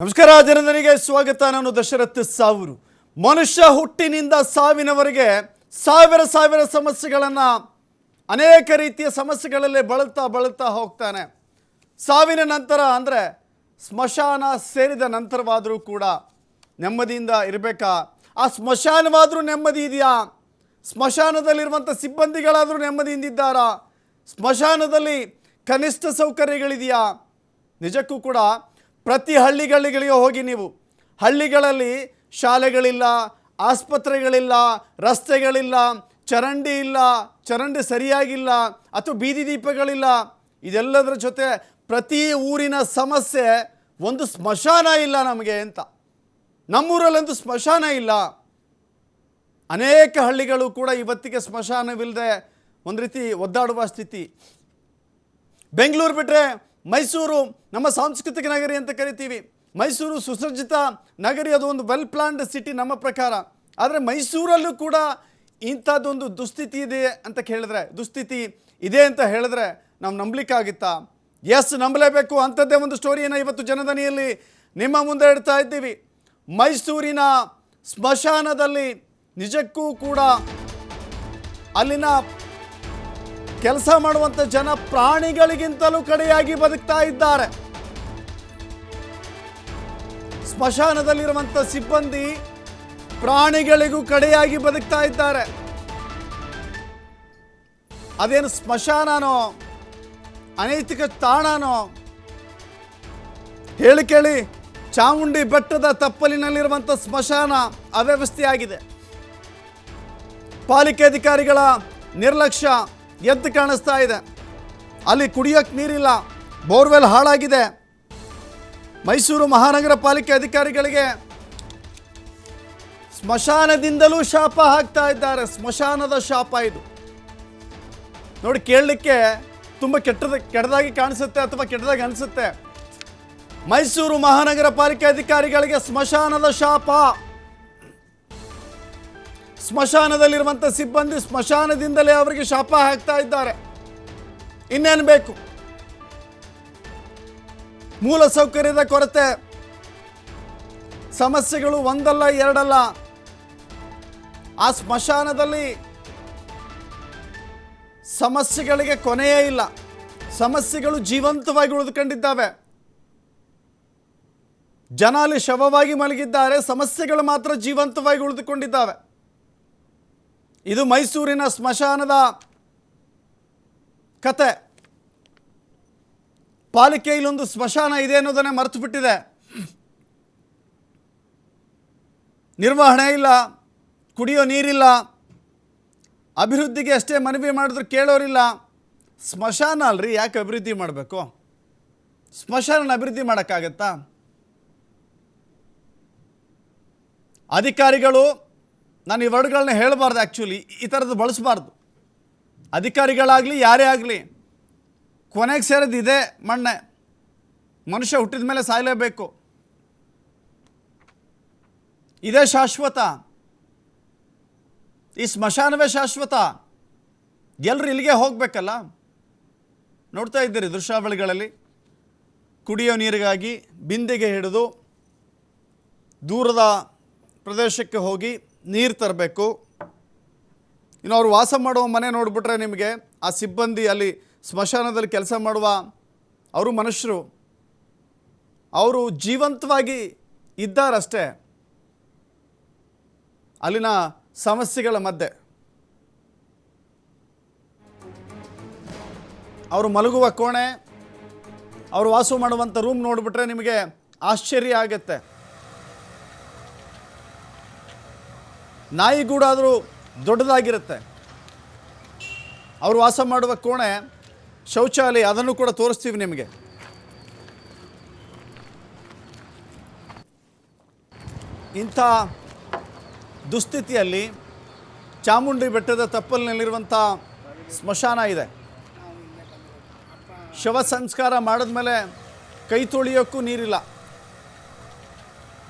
ನಮಸ್ಕಾರ ಜನರಿಗೆ ಸ್ವಾಗತ. ನಾನು ದಶರಥ್ ಸಾವೂರು. ಮನುಷ್ಯ ಹುಟ್ಟಿನಿಂದ ಸಾವಿನವರೆಗೆ ಸಾವಿರ ಸಮಸ್ಯೆಗಳನ್ನು ಅನೇಕ ರೀತಿಯ ಸಮಸ್ಯೆಗಳಲ್ಲಿ ಬಳಲ್ತಾ ಹೋಗ್ತಾನೆ. ಸಾವಿನ ನಂತರ ಅಂದರೆ ಸ್ಮಶಾನ ಸೇರಿದ ನಂತರವಾದರೂ ಕೂಡ ನೆಮ್ಮದಿಯಿಂದ ಇರಬೇಕಾ? ಆ ಸ್ಮಶಾನವಾದರೂ ನೆಮ್ಮದಿ ಇದೆಯಾ? ಸ್ಮಶಾನದಲ್ಲಿರುವಂಥ ಸಿಬ್ಬಂದಿಗಳಾದರೂ ನೆಮ್ಮದಿಯಿಂದಿದ್ದಾರಾ? ಸ್ಮಶಾನದಲ್ಲಿ ಕನಿಷ್ಠ ಸೌಕರ್ಯಗಳಿದೆಯಾ? ನಿಜಕ್ಕೂ ಕೂಡ ಪ್ರತಿ ಹಳ್ಳಿಗಳಿಗೆ ಹೋಗಿ ನೀವು, ಹಳ್ಳಿಗಳಲ್ಲಿ ಶಾಲೆಗಳಿಲ್ಲ, ಆಸ್ಪತ್ರೆಗಳಿಲ್ಲ, ರಸ್ತೆಗಳಿಲ್ಲ, ಚರಂಡಿ ಇಲ್ಲ, ಚರಂಡಿ ಸರಿಯಾಗಿಲ್ಲ, ಅಥವಾ ಬೀದಿ ದೀಪಗಳಿಲ್ಲ. ಇದೆಲ್ಲದರ ಜೊತೆ ಪ್ರತಿ ಊರಿನ ಸಮಸ್ಯೆ ಒಂದು ಸ್ಮಶಾನ ಇಲ್ಲ ನಮಗೆ ಅಂತ. ನಮ್ಮೂರಲ್ಲಂತೂ ಸ್ಮಶಾನ ಇಲ್ಲ. ಅನೇಕ ಹಳ್ಳಿಗಳು ಕೂಡ ಇವತ್ತಿಗೆ ಸ್ಮಶಾನವಿಲ್ಲದೆ ಒಂದು ರೀತಿ ಒದ್ದಾಡುವ ಸ್ಥಿತಿ. ಬೆಂಗಳೂರು ಬಿಟ್ಟರೆ ಮೈಸೂರು ನಮ್ಮ ಸಾಂಸ್ಕೃತಿಕ ನಗರಿ ಅಂತ ಕರಿತೀವಿ. ಮೈಸೂರು ಸುಸಜ್ಜಿತ ನಗರಿ, ಅದು ಒಂದು ವೆಲ್ ಪ್ಲಾನ್ಡ್ ಸಿಟಿ ನಮ್ಮ ಪ್ರಕಾರ. ಆದರೆ ಮೈಸೂರಲ್ಲೂ ಕೂಡ ಇಂಥದ್ದೊಂದು ದುಸ್ಥಿತಿ ಇದೆ ಅಂತ ಹೇಳಿದ್ರೆ ನಾವು ನಂಬಲಿಕ್ಕಾಗುತ್ತಾ? ಎಸ್, ನಂಬಲೇಬೇಕು. ಅಂಥದ್ದೇ ಒಂದು ಸ್ಟೋರಿಯನ್ನು ಇವತ್ತು ಜನದನಿಯಲ್ಲಿ ನಿಮ್ಮ ಮುಂದೆ ಇಡ್ತಾ ಇದ್ದೀವಿ. ಮೈಸೂರಿನ ಸ್ಮಶಾನದಲ್ಲಿ ನಿಜಕ್ಕೂ ಕೂಡ ಅಲ್ಲಿನ ಕೆಲಸ ಮಾಡುವಂಥ ಜನ ಪ್ರಾಣಿಗಳಿಗಿಂತಲೂ ಕಡೆಯಾಗಿ ಬದುಕ್ತಾ ಇದ್ದಾರೆ. ಸ್ಮಶಾನದಲ್ಲಿರುವಂಥ ಸಿಬ್ಬಂದಿ ಪ್ರಾಣಿಗಳಿಗೂ ಕಡೆಯಾಗಿ ಬದುಕ್ತಾ ಇದ್ದಾರೆ. ಅದೇನು ಸ್ಮಶಾನನೋ ಅನೈತಿಕ ತಾಣನೋ ಕೇಳಿ ಚಾಮುಂಡಿ ಬೆಟ್ಟದ ತಪ್ಪಲಿನಲ್ಲಿರುವಂಥ ಸ್ಮಶಾನ ಅವ್ಯವಸ್ಥೆಯಾಗಿದೆ. ಪಾಲಿಕೆ ಅಧಿಕಾರಿಗಳ ನಿರ್ಲಕ್ಷ್ಯ ಎದ್ದು ಕಾಣಿಸ್ತಾ ಇದೆ. ಅಲ್ಲಿ ಕುಡಿಯೋಕ್ಕೆ ನೀರಿಲ್ಲ, ಬೋರ್ವೆಲ್ ಹಾಳಾಗಿದೆ. ಮೈಸೂರು ಮಹಾನಗರ ಪಾಲಿಕೆ ಅಧಿಕಾರಿಗಳಿಗೆ ಸ್ಮಶಾನದಿಂದಲೂ ಶಾಪ ಹಾಕ್ತಾ ಇದ್ದಾರೆ. ಸ್ಮಶಾನದ ಶಾಪ ಇದು. ನೋಡಿ, ಕೇಳಲಿಕ್ಕೆ ತುಂಬ ಕೆಟ್ಟದಾಗಿ ಕಾಣಿಸುತ್ತೆ ಅಥವಾ ಕೆಟ್ಟದಾಗಿ ಅನಿಸುತ್ತೆ. ಮೈಸೂರು ಮಹಾನಗರ ಪಾಲಿಕೆ ಅಧಿಕಾರಿಗಳಿಗೆ ಸ್ಮಶಾನದ ಶಾಪ. ಸ್ಮಶಾನದಲ್ಲಿರುವಂಥ ಸಿಬ್ಬಂದಿ ಸ್ಮಶಾನದಿಂದಲೇ ಅವರಿಗೆ ಶಾಪ ಹಾಕ್ತಾ ಇದ್ದಾರೆ. ಇನ್ನೇನು ಬೇಕು? ಮೂಲ ಸೌಕರ್ಯದ ಕೊರತೆ, ಸಮಸ್ಯೆಗಳು ಒಂದಲ್ಲ ಎರಡಲ್ಲ. ಆ ಸ್ಮಶಾನದಲ್ಲಿ ಸಮಸ್ಯೆಗಳಿಗೆ ಕೊನೆಯೇ ಇಲ್ಲ. ಸಮಸ್ಯೆಗಳು ಜೀವಂತವಾಗಿ ಉಳಿದುಕೊಂಡಿದ್ದಾವೆ. ಜನ ಅಲ್ಲಿ ಶವವಾಗಿ ಮಲಗಿದ್ದಾರೆ, ಸಮಸ್ಯೆಗಳು ಮಾತ್ರ ಜೀವಂತವಾಗಿ ಉಳಿದುಕೊಂಡಿದ್ದಾವೆ. ಇದು ಮೈಸೂರಿನ ಸ್ಮಶಾನದ ಕತೆ. ಪಾಲಿಕೆ ಇಲ್ಲೊಂದು ಸ್ಮಶಾನ ಇದೆ ಅನ್ನೋದನ್ನೇ ಮರೆತು ಬಿಟ್ಟಿದೆ. ನಿರ್ವಹಣೆ ಇಲ್ಲ, ಕುಡಿಯೋ ನೀರಿಲ್ಲ, ಅಭಿವೃದ್ಧಿಗೆ ಅಷ್ಟೇ ಮನವಿ ಮಾಡಿದ್ರು ಕೇಳೋರಿಲ್ಲ. ಸ್ಮಶಾನ ಅಲ್ರಿ, ಯಾಕೆ ಅಭಿವೃದ್ಧಿ ಮಾಡಬೇಕು? ಸ್ಮಶಾನ ಅಭಿವೃದ್ಧಿ ಮಾಡೋಕ್ಕಾಗತ್ತಾ? ಅಧಿಕಾರಿಗಳು, ನಾನು ಈ ವರ್ಡ್ಗಳನ್ನ ಹೇಳಬಾರ್ದು, ಆ್ಯಕ್ಚುಲಿ ಈ ಥರದ್ದು ಬಳಸಬಾರ್ದು. ಅಧಿಕಾರಿಗಳಾಗಲಿ ಯಾರೇ ಆಗಲಿ, ಕೊನೆಗೆ ಸೇರೋದು ಇದೆ ಮಣ್ಣೆ. ಮನುಷ್ಯ ಹುಟ್ಟಿದ ಮೇಲೆ ಸಾಯಲೇಬೇಕು. ಇದೇ ಶಾಶ್ವತ. ಈ ಸ್ಮಶಾನವೇ ಶಾಶ್ವತ. ಎಲ್ಲರೂ ಇಲ್ಲಿಗೆ ಹೋಗಬೇಕಲ್ಲ. ನೋಡ್ತಾ ಇದ್ದೀರಿ ದೃಶ್ಯಾವಳಿಗಳಲ್ಲಿ, ಕುಡಿಯೋ ನೀರಿಗಾಗಿ ಬಿಂದಿಗೆ ಹಿಡಿದು ದೂರದ ಪ್ರದೇಶಕ್ಕೆ ಹೋಗಿ ನೀರು ತರಬೇಕು. ಇನ್ನು ಅವರು ವಾಸ ಮಾಡುವ ಮನೆ ನೋಡಿಬಿಟ್ರೆ ನಿಮಗೆ ಆ ಸಿಬ್ಬಂದಿ, ಅಲ್ಲಿ ಸ್ಮಶಾನದಲ್ಲಿ ಕೆಲಸ ಮಾಡುವ ಅವರು ಮನುಷ್ಯರು, ಅವರು ಜೀವಂತವಾಗಿ ಇದ್ದಾರಷ್ಟೇ ಅಲ್ಲಿನ ಸಮಸ್ಯೆಗಳ ಮಧ್ಯೆ. ಅವರು ಮಲಗುವ ಕೋಣೆ, ಅವರು ವಾಸ ಮಾಡುವಂಥ ರೂಮ್ ನೋಡಿಬಿಟ್ರೆ ನಿಮಗೆ ಆಶ್ಚರ್ಯ ಆಗುತ್ತೆ. ನಾಯಿಗೂಡಾದರೂ ದೊಡ್ಡದಾಗಿರುತ್ತೆ. ಅವರು ವಾಸ ಮಾಡುವ ಕೋಣೆ, ಶೌಚಾಲಯ, ಅದನ್ನು ಕೂಡ ತೋರಿಸ್ತೀವಿ ನಿಮಗೆ. ಇಂಥ ದುಸ್ಥಿತಿಯಲ್ಲಿ ಚಾಮುಂಡಿ ಬೆಟ್ಟದ ತಪ್ಪಲಿನಲ್ಲಿರುವಂಥ ಸ್ಮಶಾನ ಇದೆ. ಶವ ಸಂಸ್ಕಾರ ಮಾಡಿದ್ಮೇಲೆ ಕೈ ತೊಳೆಯೋಕ್ಕೂ ನೀರಿಲ್ಲ.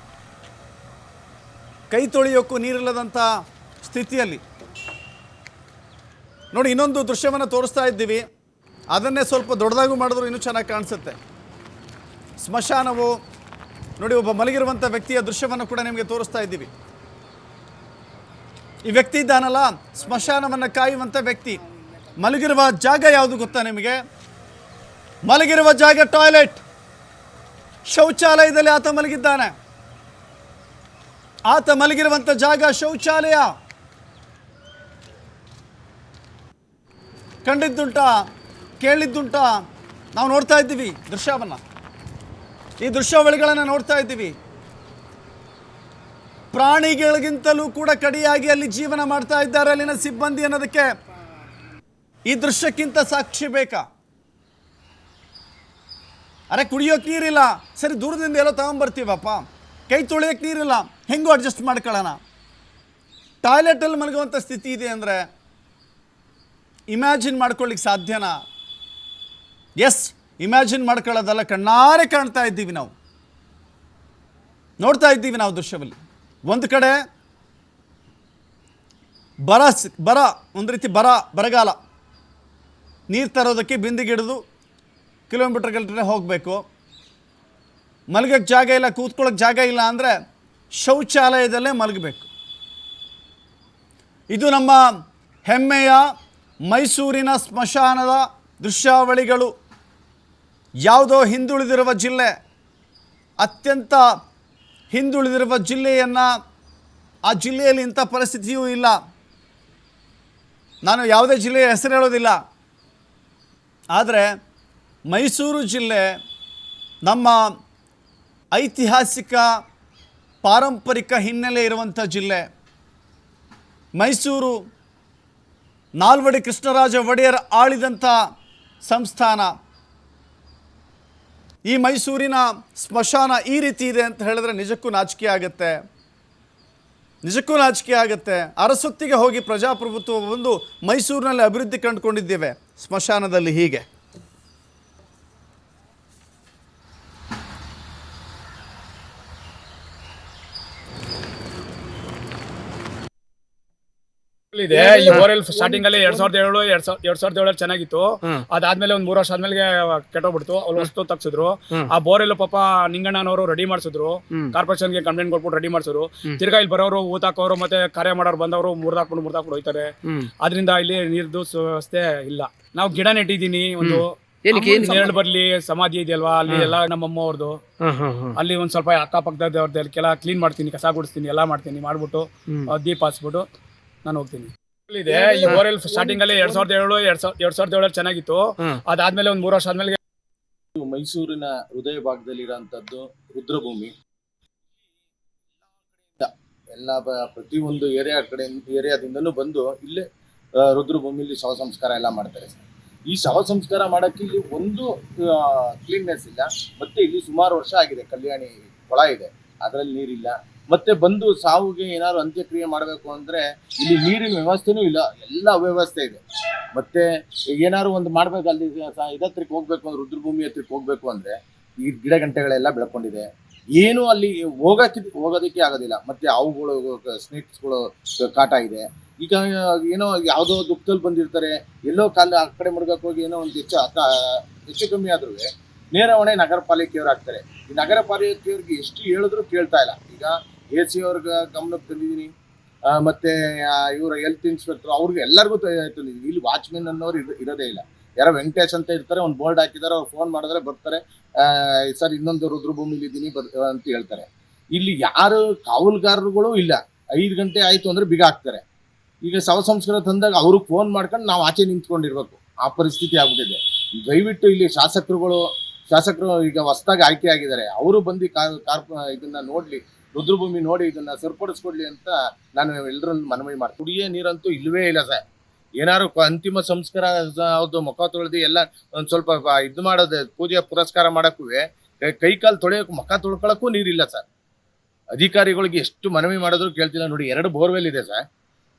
ಕೈ ತೊಳೆಯೋಕ್ಕೂ ನೀರಿಲ್ಲದಂಥ ಸ್ಥಿತಿಯಲ್ಲಿ ನೋಡಿ, ಇನ್ನೊಂದು ದೃಶ್ಯವನ್ನು ತೋರಿಸ್ತಾ ಇದ್ದೀವಿ. ಅದನ್ನೇ ಸ್ವಲ್ಪ ದೊಡ್ಡದಾಗೂ ಮಾಡಿದ್ರು ಇನ್ನೂ ಚೆನ್ನಾಗಿ ಕಾಣಿಸುತ್ತೆ. ಸ್ಮಶಾನವು ನೋಡಿ, ಒಬ್ಬ ಮಲಗಿರುವಂಥ ವ್ಯಕ್ತಿಯ ದೃಶ್ಯವನ್ನು ಕೂಡ ನಿಮಗೆ ತೋರಿಸ್ತಾ ಇದ್ದೀವಿ. ಈ ವ್ಯಕ್ತಿ ಇದ್ದಾನಲ್ಲ, ಸ್ಮಶಾನವನ್ನು ಕಾಯುವಂಥ ವ್ಯಕ್ತಿ. ಮಲಗಿರುವ ಜಾಗ ಯಾವುದು ಗೊತ್ತಾ ನಿಮಗೆ? ಮಲಗಿರುವ ಜಾಗ ಟಾಯ್ಲೆಟ್, ಶೌಚಾಲಯದಲ್ಲಿ ಆತ ಮಲಗಿದ್ದಾನೆ. ಆತ ಮಲಗಿರುವಂಥ ಜಾಗ ಶೌಚಾಲಯ. ಕಂಡಿದ್ದುಂಟಾ, ಕೇಳಿದ್ದುಂಟಾ? ನಾವು ನೋಡ್ತಾ ಇದ್ದೀವಿ ದೃಶ್ಯವನ್ನು, ಈ ದೃಶ್ಯಾವಳಿಗಳನ್ನು ನೋಡ್ತಾ ಇದ್ದೀವಿ. ಪ್ರಾಣಿಗಳಿಗಿಂತಲೂ ಕೂಡ ಕಡಿಯಾಗಿ ಅಲ್ಲಿ ಜೀವನ ಮಾಡ್ತಾ ಇದ್ದಾರೆ ಅಲ್ಲಿನ ಸಿಬ್ಬಂದಿ ಅನ್ನೋದಕ್ಕೆ ಈ ದೃಶ್ಯಕ್ಕಿಂತ ಸಾಕ್ಷಿ ಬೇಕಾ? ಅರೆ, ಕುಡಿಯೋಕೆ ನೀರಿಲ್ಲ, ಸರಿ ದೂರದಿಂದ ಎಲ್ಲೋ ತಗೊಂಬರ್ತೀವಪ್ಪ. ಕೈ ತೊಳೆಯೋಕೆ ನೀರಿಲ್ಲ, ಹೆಂಗೂ ಅಡ್ಜಸ್ಟ್ ಮಾಡ್ಕೊಳ್ಳೋಣ. ಟಾಯ್ಲೆಟಲ್ಲಿ ಮಲಗುವಂಥ ಸ್ಥಿತಿ ಇದೆ ಅಂದರೆ ಇಮ್ಯಾಜಿನ್ ಮಾಡ್ಕೊಳ್ಳಿಕ್ಕೆ ಸಾಧ್ಯನಾ? ಎಸ್, ಇಮ್ಯಾಜಿನ್ ಮಾಡ್ಕೊಳ್ಳೋದಲ್ಲ, ಕಣ್ಣಾರೆ ಕಾಣ್ತಾ ಇದ್ದೀವಿ ನಾವು, ನೋಡ್ತಾ ಇದ್ದೀವಿ ನಾವು ದೃಶ್ಯದಲ್ಲಿ. ಒಂದು ಕಡೆ ಬರ ಒಂದು ರೀತಿ ಬರಗಾಲ, ನೀರು ತರೋದಕ್ಕೆ ಬಿಂದಿಗಿಡಿದು ಕಿಲೋಮೀಟರ್ಗಟ್ಟಲೆ ಹೋಗಬೇಕು. ಮಲಗೋಕ್ಕೆ ಜಾಗ ಇಲ್ಲ, ಕೂತ್ಕೊಳ್ಳೋಕ್ಕೆ ಜಾಗ ಇಲ್ಲ ಅಂದರೆ ಶೌಚಾಲಯದಲ್ಲೇ ಮಲಗಬೇಕು. ಇದು ನಮ್ಮ ಹೆಮ್ಮೆಯ ಮೈಸೂರಿನ ಸ್ಮಶಾನದ ದೃಶ್ಯಾವಳಿಗಳು. ಯಾವುದೋ ಹಿಂದುಳಿದಿರುವ ಜಿಲ್ಲೆ, ಅತ್ಯಂತ ಹಿಂದುಳಿದಿರುವ ಜಿಲ್ಲೆಯನ್ನು, ಆ ಜಿಲ್ಲೆಯಲ್ಲಿ ಇಂಥ ಪರಿಸ್ಥಿತಿಯೂ ಇಲ್ಲ. ನಾನು ಯಾವುದೇ ಜಿಲ್ಲೆಯ ಹೆಸರು ಹೇಳೋದಿಲ್ಲ, ಆದರೆ ಮೈಸೂರು ಜಿಲ್ಲೆ ನಮ್ಮ ಐತಿಹಾಸಿಕ ಪಾರಂಪರಿಕ ಹಿನ್ನೆಲೆ ಇರುವಂಥ ಜಿಲ್ಲೆ. ಮೈಸೂರು ನಾಲ್ವಡಿ ಕೃಷ್ಣರಾಜ ಒಡೆಯರ್ ಆಳಿದಂಥ ಸಂಸ್ಥಾನ. ಈ ಮೈಸೂರಿನ ಸ್ಮಶಾನ ಈ ರೀತಿ ಇದೆ ಅಂತ ಹೇಳಿದ್ರೆ ನಿಜಕ್ಕೂ ನಾಚಿಕೆ ಆಗುತ್ತೆ, ನಿಜಕ್ಕೂ ನಾಚಿಕೆ ಆಗುತ್ತೆ. ಅರಸೊತ್ತಿಗೆ ಹೋಗಿ ಪ್ರಜಾಪ್ರಭುತ್ವ ಒಂದು ಮೈಸೂರಿನಲ್ಲಿ ಅಭಿವೃದ್ಧಿ ಕಂಡುಕೊಂಡಿದ್ದೇವೆ, ಸ್ಮಶಾನದಲ್ಲಿ ಹೀಗೆ. ಇದೆ ಈ ಬೋರ್ವೆಲ್ ಸ್ಟಾರ್ಟಿಂಗ್ ಅಲ್ಲಿ 2007 ಚೆನ್ನಾಗಿತ್ತು. ಅದಾದ್ಮೇಲೆ ಒಂದ್ 3 ವರ್ಷ ಆದ್ಮೇಲೆ ಕೆಟ್ಟೋಗ್ಬಿಡ್ತು. ಅವ್ರು ವಸ್ತು ತಗ್ಸಿದ್ರು. ಆ ಬೋರ್ವೆಲ್ ಪಾಪ ನಿಂಗಣ್ಣನವರು ರೆಡಿ ಮಾಡ್ಸಿದ್ರು, ಕಾರ್ಪೊರೇಷನ್ ಗೆ ಕಂಪ್ಲೇಂಟ್ ಕೊಟ್ಬಿಟ್ಟು ರೆಡಿ ಮಾಡ್ಸಿದ್ರು. ತಿರ್ಗಾ ಇಲ್ಲಿ ಬರೋರು, ಊತಾಕೋರು ಮತ್ತೆ ಕಾರ್ಯ ಮಾಡೋರು ಬಂದವರು ಮುರ್ದಾಕ್ಬಿಟ್ಟು ಹೋಯ್ತಾರೆ. ಅದರಿಂದ ಇಲ್ಲಿ ನೀರ್ದು ವ್ಯವಸ್ಥೆ ಇಲ್ಲ. ನಾವು ಗಿಡ ನೆಟ್ಟಿದೀನಿ, ಒಂದು ನೇರಳು ಬರ್ಲಿ ಸಮಾಧಿ ಇದೆಯಲ್ವಾ, ಅಲ್ಲಿ ಎಲ್ಲ ನಮ್ಮಮ್ಮ ಅವ್ರದ್ದು, ಅಲ್ಲಿ ಒಂದ್ ಸ್ವಲ್ಪ ಅಕ್ಕಪಕ್ಕದವ್ರದ್ದೆಲ್ಲ ಕ್ಲೀನ್ ಮಾಡ್ತೀನಿ, ಕಸ ಗುಡಿಸ್ತೀನಿ, ಎಲ್ಲಾ ಮಾಡ್ತೀನಿ. ಮಾಡ್ಬಿಟ್ಟು ದೀಪ ಹಚ್ಬಿಟ್ಟು ನಾನು ಹೋಗ್ತೀನಿ. ಇದೆ ಈ ಬೋರ್ವೆಲ್ ಸ್ಟಾರ್ಟಿಂಗ್ ಅಲ್ಲಿ 2007 ಚೆನ್ನಾಗಿತ್ತು. ಅದಾದ್ಮೇಲೆ ಒಂದ್ 3 ವರ್ಷ ಆದ್ಮೇಲೆ ಮೈಸೂರಿನ ಹೃದಯ ಭಾಗದಲ್ಲಿರೋಂಥದ್ದು ರುದ್ರಭೂಮಿ. ಎಲ್ಲ ಪ್ರತಿಯೊಂದು ಏರಿಯಾದಿಂದನೂ ಬಂದು ಇಲ್ಲೇ ರುದ್ರಭೂಮಿಲಿ ಶವ ಸಂಸ್ಕಾರ ಎಲ್ಲ ಮಾಡ್ತಾರೆ. ಈ ಶವ ಸಂಸ್ಕಾರ ಮಾಡಕ್ಕೆ ಇಲ್ಲಿ ಒಂದು ಕ್ಲೀನ್ನೆಸ್ ಇಲ್ಲ. ಮತ್ತೆ ಇಲ್ಲಿ ಸುಮಾರು ವರ್ಷ ಆಗಿದೆ, ಕಲ್ಯಾಣಿ ಕೊಳ ಇದೆ, ಅದರಲ್ಲಿ ನೀರಿಲ್ಲ. ಮತ್ತೆ ಬಂದು ಸಾವಿಗೆ ಏನಾದ್ರು ಅಂತ್ಯಕ್ರಿಯೆ ಮಾಡಬೇಕು ಅಂದ್ರೆ ಇಲ್ಲಿ ನೀರಿನ ವ್ಯವಸ್ಥೆನೂ ಇಲ್ಲ, ಎಲ್ಲ ಅವ್ಯವಸ್ಥೆ ಇದೆ. ಮತ್ತೆ ಏನಾದ್ರು ಒಂದು ಮಾಡ್ಬೇಕು, ಅಲ್ಲಿ ಇದತ್ರಕ್ಕೆ ಹೋಗ್ಬೇಕು ಅಂದ್ರೆ, ರುದ್ರಭೂಮಿ ಹತ್ರಕ್ಕೆ ಹೋಗ್ಬೇಕು ಅಂದ್ರೆ ಈ ಗಿಡ ಗಂಟೆಗಳೆಲ್ಲ ಬೆಳ್ಕೊಂಡಿದೆ, ಏನು ಅಲ್ಲಿ ಹೋಗೋದಕ್ಕೆ ಆಗೋದಿಲ್ಲ. ಮತ್ತೆ ಅವುಗಳು ಸ್ನೇಕ್ಸ್ಗಳು ಕಾಟ ಇದೆ. ಈಗ ಏನೋ ಯಾವುದೋ ದುಃಖದಲ್ಲಿ ಬಂದಿರ್ತಾರೆ, ಎಲ್ಲೋ ಆ ಕಡೆ ಮುಡ್ಗಕ್ಕೆ ಹೋಗಿ ಏನೋ ಒಂದು ಹೆಚ್ಚು ಕಮ್ಮಿ ಆದ್ರೂ ನೇರ ಹೊಣೆ ನಗರ ಪಾಲಿಕೆಯವ್ರು ಆಗ್ತಾರೆ. ಈ ನಗರ ಪಾಲಿಕೆಯವ್ರಿಗೆ ಎಷ್ಟು ಹೇಳಿದ್ರು ಕೇಳ್ತಾ ಇಲ್ಲ. ಈಗ AC ಅವ್ರಿಗೆ ಗಮನಕ್ಕೆ ತಂದಿದ್ದೀನಿ, ಮತ್ತೆ ಇವರ ಹೆಲ್ತ್ ಇನ್ಸ್ಪೆಕ್ಟರ್ ಅವ್ರಿಗೆ ಎಲ್ಲರಿಗೂ ತಂದಿದ್ದೀನಿ. ಇಲ್ಲಿ ವಾಚ್ಮೆನ್ ಅನ್ನೋರು ಇರೋದೇ ಇಲ್ಲ. ಯಾರೋ ವೆಂಕಟೇಶ್ ಅಂತ ಇರ್ತಾರೆ, ಒಂದು ಬೋರ್ಡ್ ಹಾಕಿದ್ದಾರೆ, ಅವ್ರು ಫೋನ್ ಮಾಡಿದ್ರೆ ಬರ್ತಾರೆ, ಸರ್ ಇನ್ನೊಂದು ರುದ್ರಭೂಮಿಲಿ ಇದ್ದೀನಿ ಅಂತ ಹೇಳ್ತಾರೆ. ಇಲ್ಲಿ ಯಾರು ಕಾವಲುಗಾರರುಗಳು ಇಲ್ಲ. 5 ಗಂಟೆ ಆಯಿತು ಅಂದರೆ ಬಿಗ ಹಾಕ್ತಾರೆ. ಈಗ ಶವ ಸಂಸ್ಕಾರ ತಂದಾಗ ಅವ್ರಿಗೆ ಫೋನ್ ಮಾಡ್ಕೊಂಡು ನಾವು ಆಚೆ ನಿಂತ್ಕೊಂಡಿರ್ಬೇಕು, ಆ ಪರಿಸ್ಥಿತಿ ಆಗ್ಬಿಟ್ಟಿದೆ. ದಯವಿಟ್ಟು ಇಲ್ಲಿ ಶಾಸಕರು ಈಗ ಹೊಸದಾಗಿ ಆಯ್ಕೆ ಆಗಿದ್ದಾರೆ, ಅವರು ಬಂದು ಇದನ್ನ ನೋಡ್ಲಿ, ರುದ್ರಭೂಮಿ ನೋಡಿ ಇದನ್ನ ಸರಿಪಡಿಸ್ಕೊಡ್ಲಿ ಅಂತ ನಾನು ಎಲ್ಲರನ್ನು ಮನವಿ ಮಾಡ್ತೀನಿ. ಕುಡಿಯೋ ನೀರಂತೂ ಇಲ್ಲವೇ ಇಲ್ಲ ಸರ್. ಏನಾದ್ರು ಅಂತಿಮ ಸಂಸ್ಕಾರ ಅವ್ರದ್ದು ಮುಖ ತೊಳೆದು ಎಲ್ಲ ಒಂದು ಸ್ವಲ್ಪ ಇದು ಮಾಡೋದು, ಪೂಜೆ ಪುರಸ್ಕಾರ ಮಾಡೋಕ್ಕೂ ಕೈ ಕಾಲು ತೊಳೆಯೋಕೆ, ಮುಖ ತೊಳ್ಕೊಳಕ್ಕೂ ನೀರಿಲ್ಲ ಸರ್. ಅಧಿಕಾರಿಗಳಿಗೆ ಎಷ್ಟು ಮನವಿ ಮಾಡಿದ್ರು ಕೇಳ್ತಿಲ್ಲ. ನೋಡಿ, 2 ಬೋರ್ವೆಲ್ ಇದೆ ಸರ್.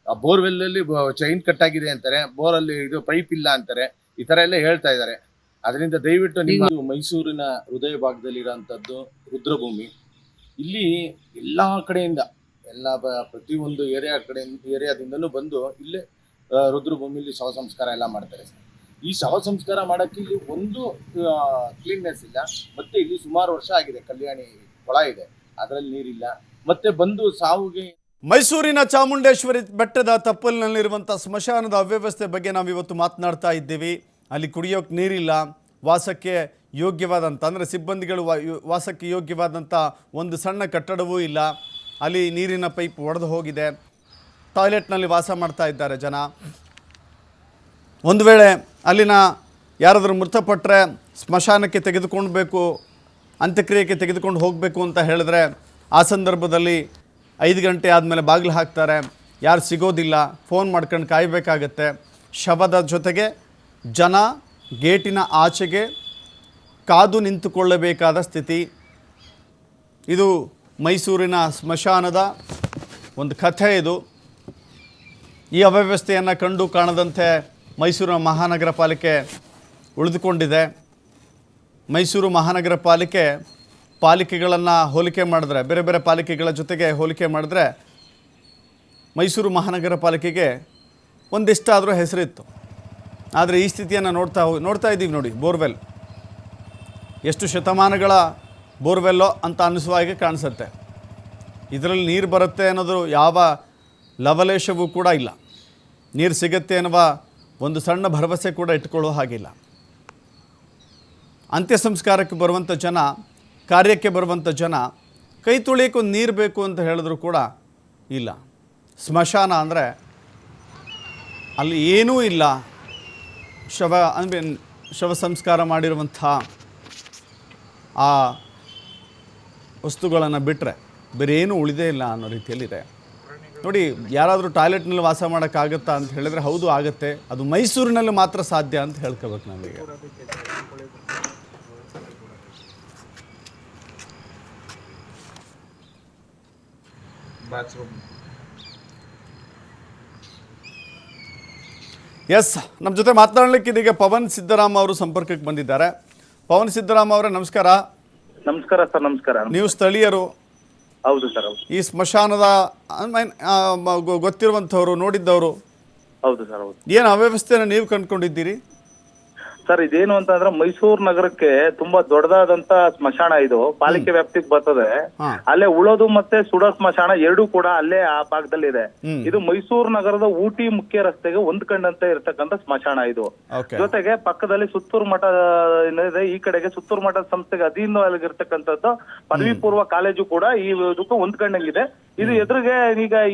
ಆ ಬೋರ್ವೆಲ್ಲಲ್ಲಿ ಚೈನ್ ಕಟ್ಟಾಗಿದೆ ಅಂತಾರೆ, ಬೋರಲ್ಲಿ ಇದು ಪೈಪ್ ಇಲ್ಲ ಅಂತಾರೆ, ಈ ಥರ ಎಲ್ಲ ಹೇಳ್ತಾ ಇದ್ದಾರೆ. ಅದರಿಂದ ದಯವಿಟ್ಟು ನಿಮ್ಮ ಮೈಸೂರಿನ ಹೃದಯ ಭಾಗದಲ್ಲಿರೋಂಥದ್ದು ರುದ್ರಭೂಮಿ. ಇಲ್ಲಿ ಎಲ್ಲ ಕಡೆಯಿಂದ ಪ್ರತಿಯೊಂದು ಏರಿಯಾದಿಂದನೂ ಬಂದು ಇಲ್ಲೇ ರುದ್ರಭೂಮಿಲಿ ಶವ ಸಂಸ್ಕಾರ ಎಲ್ಲ ಮಾಡ್ತಾರೆ. ಈ ಶವ ಸಂಸ್ಕಾರ ಮಾಡೋಕ್ಕೆ ಇಲ್ಲಿ ಒಂದು ಕ್ಲೀನ್ನೆಸ್ ಇಲ್ಲ. ಮತ್ತೆ ಇಲ್ಲಿ ಸುಮಾರು ವರ್ಷ ಆಗಿದೆ, ಕಲ್ಯಾಣಿ ಕೊಳ ಇದೆ, ಅದರಲ್ಲಿ ನೀರಿಲ್ಲ. ಮತ್ತೆ ಬಂದು ಸಾವಿಗೆ ಮೈಸೂರಿನ ಚಾಮುಂಡೇಶ್ವರಿ ಬೆಟ್ಟದ ತಪ್ಪಲಿನಲ್ಲಿರುವಂಥ ಸ್ಮಶಾನದ ಅವ್ಯವಸ್ಥೆ ಬಗ್ಗೆ ನಾವು ಇವತ್ತು ಮಾತನಾಡ್ತಾ ಇದ್ದೀವಿ. ಅಲ್ಲಿ ಕುಡಿಯೋಕ್ಕೆ ನೀರಿಲ್ಲ, ವಾಸಕ್ಕೆ ಯೋಗ್ಯವಾದಂಥ ಅಂದರೆ ಸಿಬ್ಬಂದಿಗಳು ವಾಸಕ್ಕೆ ಯೋಗ್ಯವಾದಂಥ ಒಂದು ಸಣ್ಣ ಕಟ್ಟಡವೂ ಇಲ್ಲ. ಅಲ್ಲಿ ನೀರಿನ ಪೈಪ್ ಒಡೆದು ಹೋಗಿದೆ. ಟಾಯ್ಲೆಟ್ನಲ್ಲಿ ವಾಸ ಮಾಡ್ತಾ ಇದ್ದಾರೆ ಜನ. ಒಂದು ವೇಳೆ ಅಲ್ಲಿನ ಯಾರಾದರೂ ಮೃತಪಟ್ಟರೆ ಸ್ಮಶಾನಕ್ಕೆ ತೆಗೆದುಕೊಳ್ಬೇಕು, ಅಂತ್ಯಕ್ರಿಯೆಗೆ ತೆಗೆದುಕೊಂಡು ಹೋಗಬೇಕು ಅಂತ ಹೇಳಿದ್ರೆ ಆ ಸಂದರ್ಭದಲ್ಲಿ 5 ಗಂಟೆ ಆದಮೇಲೆ ಬಾಗಿಲು ಹಾಕ್ತಾರೆ, ಯಾರು ಸಿಗೋದಿಲ್ಲ, ಫೋನ್ ಮಾಡ್ಕೊಂಡು ಕಾಯಬೇಕಾಗತ್ತೆ. ಶವದ ಜೊತೆಗೆ ಜನ ಗೇಟಿನ ಆಚೆಗೆ ಕಾದು ನಿಂತುಕೊಳ್ಳಬೇಕಾದ ಸ್ಥಿತಿ. ಇದು ಮೈಸೂರಿನ ಸ್ಮಶಾನದ ಒಂದು ಕಥೆ. ಇದು ಈ ಅವ್ಯವಸ್ಥೆಯನ್ನು ಕಂಡು ಕಾಣದಂತೆ ಮೈಸೂರಿನ ಮಹಾನಗರ ಪಾಲಿಕೆ ಉಳಿದುಕೊಂಡಿದೆ. ಮೈಸೂರು ಮಹಾನಗರ ಪಾಲಿಕೆಗಳನ್ನು ಹೋಲಿಕೆ ಮಾಡಿದ್ರೆ, ಬೇರೆ ಬೇರೆ ಪಾಲಿಕೆಗಳ ಜೊತೆಗೆ ಹೋಲಿಕೆ ಮಾಡಿದ್ರೆ ಮೈಸೂರು ಮಹಾನಗರ ಪಾಲಿಕೆಗೆ ಒಂದಿಷ್ಟಾದರೂ ಹೆಸರಿತ್ತು. ಆದರೆ ಈ ಸ್ಥಿತಿಯನ್ನು ನೋಡ್ತಾ ಇದ್ದೀವಿ ನೋಡಿ. ಬೋರ್ವೆಲ್ ಎಷ್ಟು ಶತಮಾನಗಳ ಬೋರ್ವೆಲ್ಲೋ ಅಂತ ಅನ್ನಿಸುವ ಹಾಗೆ ಕಾಣಿಸುತ್ತೆ. ಇದರಲ್ಲಿ ನೀರು ಬರುತ್ತೆ ಅನ್ನೋದು ಯಾವ ಲವಲೇಶವೂ ಕೂಡ ಇಲ್ಲ. ನೀರು ಸಿಗುತ್ತೆ ಅನ್ನುವ ಒಂದು ಸಣ್ಣ ಭರವಸೆ ಕೂಡ ಇಟ್ಕೊಳ್ಳೋ ಹಾಗಿಲ್ಲ. ಅಂತ್ಯ ಸಂಸ್ಕಾರಕ್ಕೆ ಬರುವಂಥ ಜನ, ಕಾರ್ಯಕ್ಕೆ ಬರುವಂಥ ಜನ ಕೈ ತೊಳೆಯೋಕ್ಕೆ ಒಂದು ನೀರು ಬೇಕು ಅಂತ ಹೇಳಿದ್ರು ಕೂಡ ಇಲ್ಲ. ಸ್ಮಶಾನ ಅಂದರೆ ಅಲ್ಲಿ ಏನೂ ಇಲ್ಲ. ಶವ ಸಂಸ್ಕಾರ ಮಾಡಿರುವಂಥ ಆ ವಸ್ತುಗಳನ್ನು ಬಿಟ್ಟರೆ ಬೇರೆ ಏನೂ ಉಳಿದೇ ಇಲ್ಲ ಅನ್ನೋ ರೀತಿಯಲ್ಲಿದೆ ನೋಡಿ. ಯಾರಾದರೂ ಟಾಯ್ಲೆಟ್ನಲ್ಲಿ ವಾಸ ಮಾಡೋಕ್ಕಾಗತ್ತಾ ಅಂತ ಹೇಳಿದ್ರೆ ಹೌದು ಆಗುತ್ತೆ. ಅದು ಮೈಸೂರಿನಲ್ಲಿ ಮಾತ್ರ ಸಾಧ್ಯ ಅಂತ ಹೇಳ್ಕೋಬೇಕು ನಮಗೆ. ಎಸ್, ನಮ್ಮ ಜೊತೆ ಮಾತನಾಡಲಿಕ್ಕೆ ಇದೀಗ ಪವನ್ ಸಿದ್ದರಾಮ ಅವರು ಸಂಪರ್ಕಕ್ಕೆ ಬಂದಿದ್ದಾರೆ. ಪವನ್ ಸಿದ್ದರಾಮ ಅವರೇ ನಮಸ್ಕಾರ. ನಮಸ್ಕಾರ ಸರ್. ನಮಸ್ಕಾರ. ನೀವು ಸ್ಥಳೀಯರು? ಹೌದು ಸರ್. ಈ ಸ್ಮಶಾನದ ಗೊತ್ತಿರುವಂಥವ್ರು, ನೋಡಿದ್ದವರು? ಹೌದು ಸರ್. ಹೌದು. ಏನು ಅವ್ಯವಸ್ಥೆನ ನೀವು ಕಂಡುಕೊಂಡಿದ್ದೀರಿ ಸರ್? ಇದೇನು ಅಂತಂದ್ರೆ ಮೈಸೂರು ನಗರಕ್ಕೆ ತುಂಬಾ ದೊಡ್ಡದಾದಂತ ಸ್ಮಶಾನ ಇದು, ಪಾಲಿಕೆ ವ್ಯಾಪ್ತಿಗೆ ಬರ್ತದೆ. ಅಲ್ಲೇ ಉಳೋದು ಮತ್ತೆ ಸುಡೋ ಸ್ಮಶಾನ ಎರಡೂ ಕೂಡ ಅಲ್ಲೇ ಆ ಭಾಗದಲ್ಲಿ ಇದೆ. ಇದು ಮೈಸೂರು ನಗರದ ಊಟಿ ಮುಖ್ಯ ರಸ್ತೆಗೆ ಹೊಂದ್ಕೊಂಡಂತೆ ಇರತಕ್ಕಂತ ಸ್ಮಶಾನ ಇದು. ಜೊತೆಗೆ ಪಕ್ಕದಲ್ಲಿ ಸುತ್ತೂರು ಮಠ ಇದೆ, ಈ ಕಡೆಗೆ ಸುತ್ತೂರು ಮಠದ ಸಂಸ್ಥೆಗೆ ಅಧೀನವಾಗಿರ್ತಕ್ಕಂಥದ್ದು ಪದವಿ ಪೂರ್ವ ಕಾಲೇಜು ಕೂಡ ಈ ಇದಕ್ಕೂ ಹೊಂದ್ಕೊಂಡಂಗಿದೆ. ಇದು ಎದುರಿಗೆ